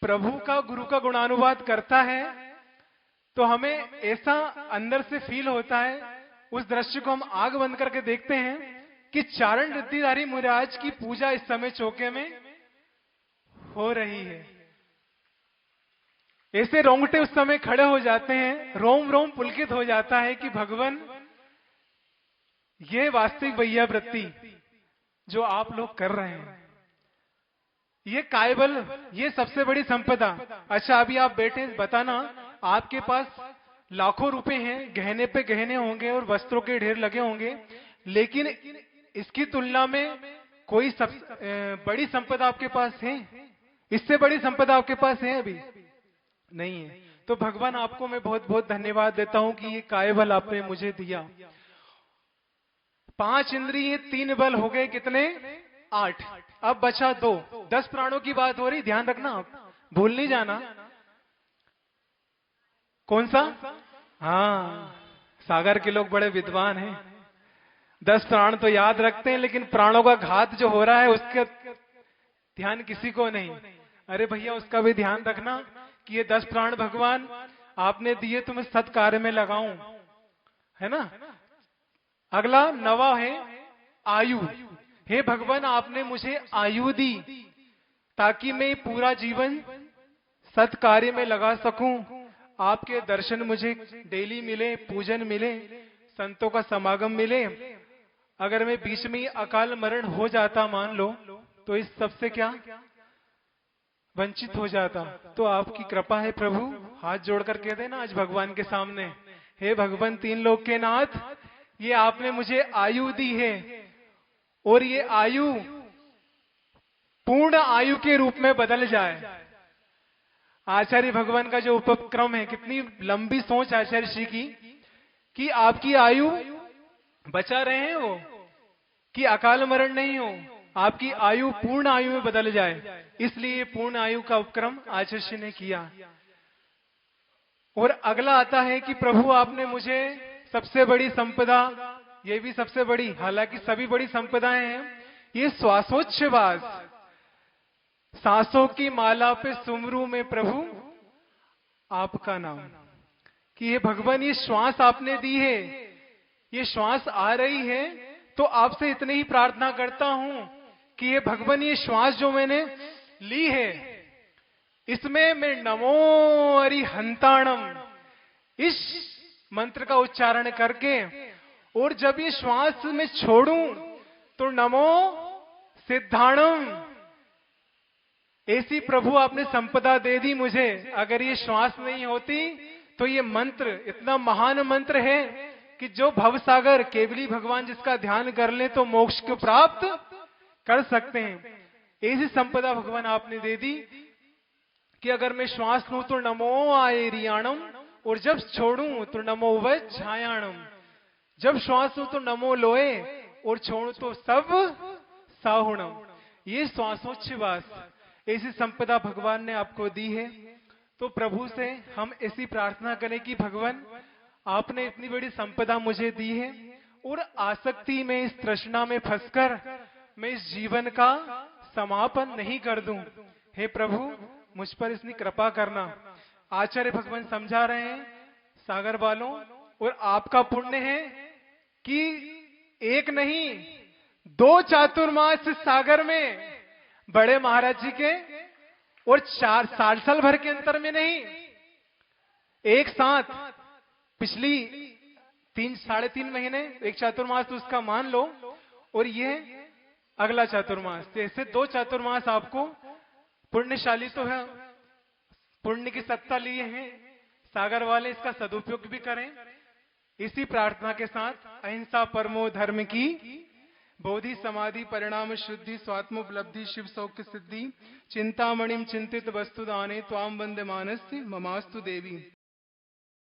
प्रभु का, गुरु का गुणानुवाद करता है, तो हमें ऐसा अंदर से फील होता है, उस दृश्य को हम आंख बंद करके देखते हैं कि चारण रिद्धिधारी मुराज की पूजा इस समय चौके में हो रही है। ऐसे रोंगटे उस समय खड़े हो जाते हैं, रोम रोम पुलकित हो जाता है कि भगवान, ये वास्तविक वैयावृत्ति जो आप लोग कर रहे हैं, ये कायबल, ये सबसे बड़ी संपदा। अच्छा, अभी आप बैठे, बताना, आपके पास लाखों रुपए हैं, गहने पे गहने होंगे और वस्त्रों के ढेर लगे होंगे, लेकिन इसकी तुलना में कोई बड़ी संपदा आपके पास है? इससे बड़ी संपदा आपके पास है? अभी नहीं है। तो भगवान, आपको मैं बहुत बहुत धन्यवाद देता हूं कि ये कायबल आपने मुझे दिया। 5 इंद्रिय, 3 बल हो गए कितने? 8। अब बचा 2। 10 प्राणों की बात हो रही, ध्यान रखना, आप भूल नहीं जाना। कौन सा? हाँ, सागर के लोग बड़े विद्वान हैं। 10 प्राण तो याद रखते हैं, लेकिन प्राणों का घात जो हो रहा है उसका ध्यान किसी को नहीं। अरे भैया, उसका भी ध्यान रखना कि ये 10 प्राण भगवान आपने दिए तो मैं सत्कार्य में लगाऊं, है ना। अगला 9वां है आयु। हे भगवान, आपने मुझे आयु दी ताकि मैं पूरा जीवन सत्कार्य में लगा सकूं। आपके दर्शन मुझे डेली मिले, पूजन मिले, संतों का समागम मिले। अगर मैं बीच में ही अकाल मरण हो जाता, मान लो, तो इस सब से क्या वंचित हो जाता। तो आपकी कृपा है प्रभु। हाथ जोड़कर कह देना आज भगवान के सामने, हे भगवान, 3 लोक के नाथ, ये आपने मुझे आयु दी है, और ये आयु पूर्ण आयु के रूप में बदल जाए। आचार्य भगवान का जो उपक्रम है, कितनी लंबी सोच आचार्य श्री की, कि आपकी आयु बचा रहे हैं वो, कि अकाल मरण नहीं हो, आपकी आयु पूर्ण आयु में बदल जाए, इसलिए पूर्ण आयु का उपक्रम आचार्य ने किया। और अगला आता है कि प्रभु आपने मुझे सबसे बड़ी संपदा, ये भी सबसे बड़ी, हालांकि सभी बड़ी संपदाएं हैं, ये श्वासोच्छ्वास, सांसों की माला पे सुमरू में प्रभु आपका नाम, कि ये भगवान ये श्वास आपने दी है, ये श्वास आ रही है, तो आपसे इतनी ही प्रार्थना करता हूं कि ये भगवान ये श्वास जो मैंने ली है, इसमें मैं नमो अरिहंताणम इस मंत्र का उच्चारण करके, और जब ये श्वास में छोड़ूं तो नमो सिद्धाणम, ऐसी प्रभु आपने संपदा दे दी मुझे। अगर ये श्वास नहीं होती तो ये मंत्र इतना महान मंत्र है कि जो भवसागर केवली भगवान जिसका ध्यान कर ले तो मोक्ष को प्राप्त कर सकते हैं। ऐसी संपदा भगवान आपने दे दी कि अगर मैं श्वास लूं तो नमो आए रियाणम, और जब छोड़ूं तो नमो व छायाणम, जब श्वास लूं तो नमो लोए, और छोड़ूं तो सब साहुणम। ये श्वासोच्छ्वास ऐसी संपदा भगवान ने आपको दी है। तो प्रभु से हम ऐसी प्रार्थना करें कि भगवान आपने इतनी बड़ी संपदा मुझे दी है, और आसक्ति में, इस तृष्णा में फंसकर मैं इस जीवन का समापन नहीं कर दूं। हे प्रभु मुझ पर इतनी कृपा करना। आचार्य भगवान समझा रहे हैं सागर वालों, और आपका पुण्य है कि एक नहीं 2 चातुर्मास सागर में बड़े महाराज जी के, और 4 साल भर के अंतर में नहीं, एक साथ पिछली 3-3.5 महीने एक चातुर्मास तो उसका मान लो, और ये अगला चातुर्मास, ऐसे 2 चातुर्मास आपको पुण्यशाली तो है, पुण्य की सत्ता लिए हैं सागर वाले, इसका सदुपयोग भी करें। इसी प्रार्थना के साथ अहिंसा परमो धर्म की, बोधि समाधि परिणाम शुद्धि, स्वात्मोपलब्धि शिव सौख्य सिद्धि, चिंतामणिम चिंतित वस्तु दाने, त्वाम वंदे मानस्य ममास्तु देवी।